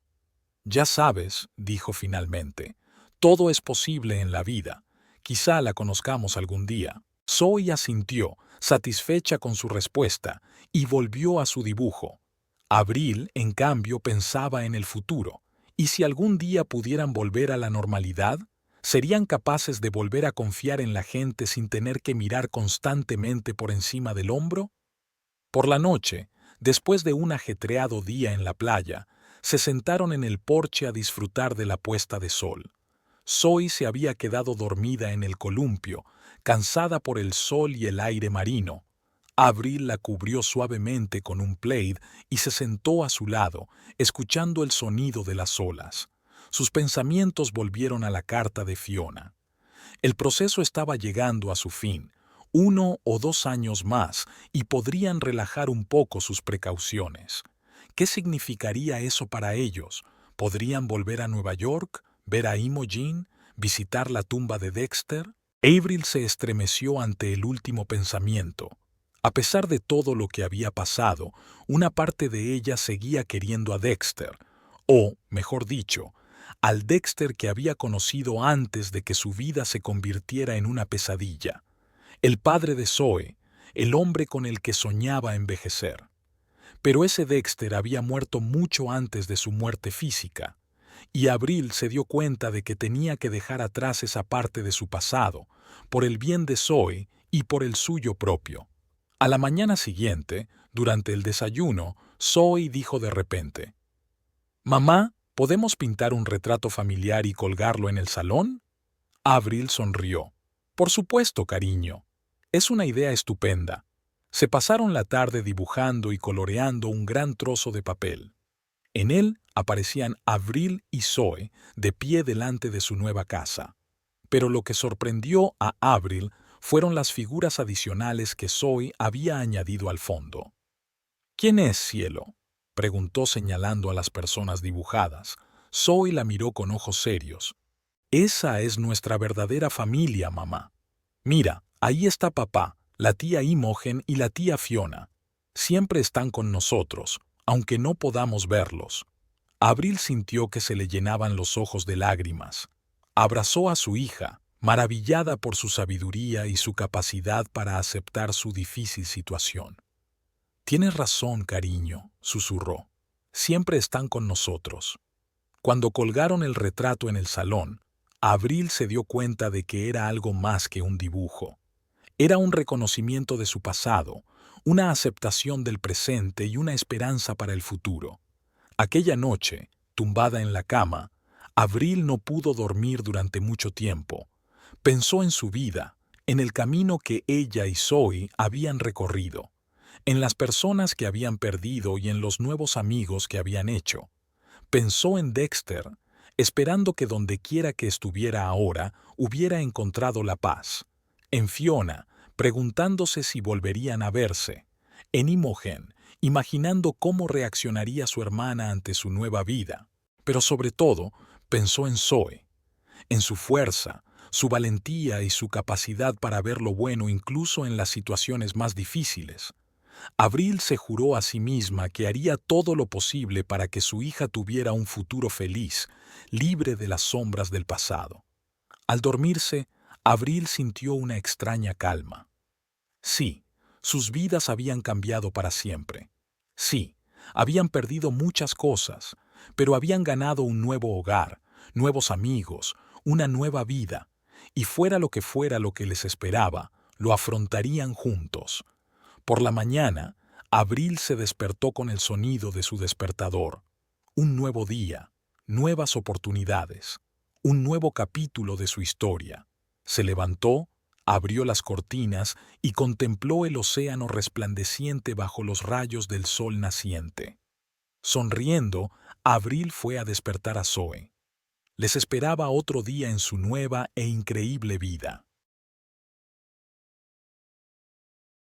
Speaker 1: Ya sabes, dijo finalmente, todo es posible en la vida. Quizá la conozcamos algún día. Zoe asintió, satisfecha con su respuesta, y volvió a su dibujo. Abril, en cambio, pensaba en el futuro. ¿Y si algún día pudieran volver a la normalidad? ¿Serían capaces de volver a confiar en la gente sin tener que mirar constantemente por encima del hombro? Por la noche, después de un ajetreado día en la playa, se sentaron en el porche a disfrutar de la puesta de sol. Zoe se había quedado dormida en el columpio, cansada por el sol y el aire marino. Abril la cubrió suavemente con un plaid y se sentó a su lado, escuchando el sonido de las olas. Sus pensamientos volvieron a la carta de Fiona. El proceso estaba llegando a su fin, 1 o 2 años más, y podrían relajar un poco sus precauciones. ¿Qué significaría eso para ellos? ¿Podrían volver a Nueva York, ver a Imogen, visitar la tumba de Dexter? Avril se estremeció ante el último pensamiento. A pesar de todo lo que había pasado, una parte de ella seguía queriendo a Dexter, o, mejor dicho, al Dexter que había conocido antes de que su vida se convirtiera en una pesadilla. El padre de Zoe, el hombre con el que soñaba envejecer. Pero ese Dexter había muerto mucho antes de su muerte física, y Abril se dio cuenta de que tenía que dejar atrás esa parte de su pasado, por el bien de Zoe y por el suyo propio. A la mañana siguiente, durante el desayuno, Zoe dijo de repente: «Mamá, ¿podemos pintar un retrato familiar y colgarlo en el salón?» Avril sonrió. «Por supuesto, cariño. Es una idea estupenda». Se pasaron la tarde dibujando y coloreando un gran trozo de papel. En él aparecían Avril y Zoe de pie delante de su nueva casa. Pero lo que sorprendió a Avril fueron las figuras adicionales que Zoe había añadido al fondo. «¿Quién es, cielo?», preguntó señalando a las personas dibujadas. Zoe la miró con ojos serios. «Esa es nuestra verdadera familia, mamá. Mira, ahí está papá, la tía Imogen y la tía Fiona. Siempre están con nosotros, aunque no podamos verlos». Abril sintió que se le llenaban los ojos de lágrimas. Abrazó a su hija, maravillada por su sabiduría y su capacidad para aceptar su difícil situación. «Tienes razón, cariño», susurró. «Siempre están con nosotros». Cuando colgaron el retrato en el salón, Abril se dio cuenta de que era algo más que un dibujo. Era un reconocimiento de su pasado, una aceptación del presente y una esperanza para el futuro. Aquella noche, tumbada en la cama, Abril no pudo dormir durante mucho tiempo. Pensó en su vida, en el camino que ella y Zoe habían recorrido, en las personas que habían perdido y en los nuevos amigos que habían hecho. Pensó en Dexter, esperando que dondequiera que estuviera ahora hubiera encontrado la paz. En Fiona, preguntándose si volverían a verse. En Imogen, imaginando cómo reaccionaría su hermana ante su nueva vida. Pero sobre todo, pensó en Zoe, en su fuerza, su valentía y su capacidad para ver lo bueno incluso en las situaciones más difíciles. Abril se juró a sí misma que haría todo lo posible para que su hija tuviera un futuro feliz, libre de las sombras del pasado. Al dormirse, Abril sintió una extraña calma. Sí, sus vidas habían cambiado para siempre. Sí, habían perdido muchas cosas, pero habían ganado un nuevo hogar, nuevos amigos, una nueva vida, y fuera lo que les esperaba, lo afrontarían juntos. Por la mañana, Abril se despertó con el sonido de su despertador. Un nuevo día, nuevas oportunidades, un nuevo capítulo de su historia. Se levantó, abrió las cortinas y contempló el océano resplandeciente bajo los rayos del sol naciente. Sonriendo, Abril fue a despertar a Zoe. Les esperaba otro día en su nueva e increíble vida.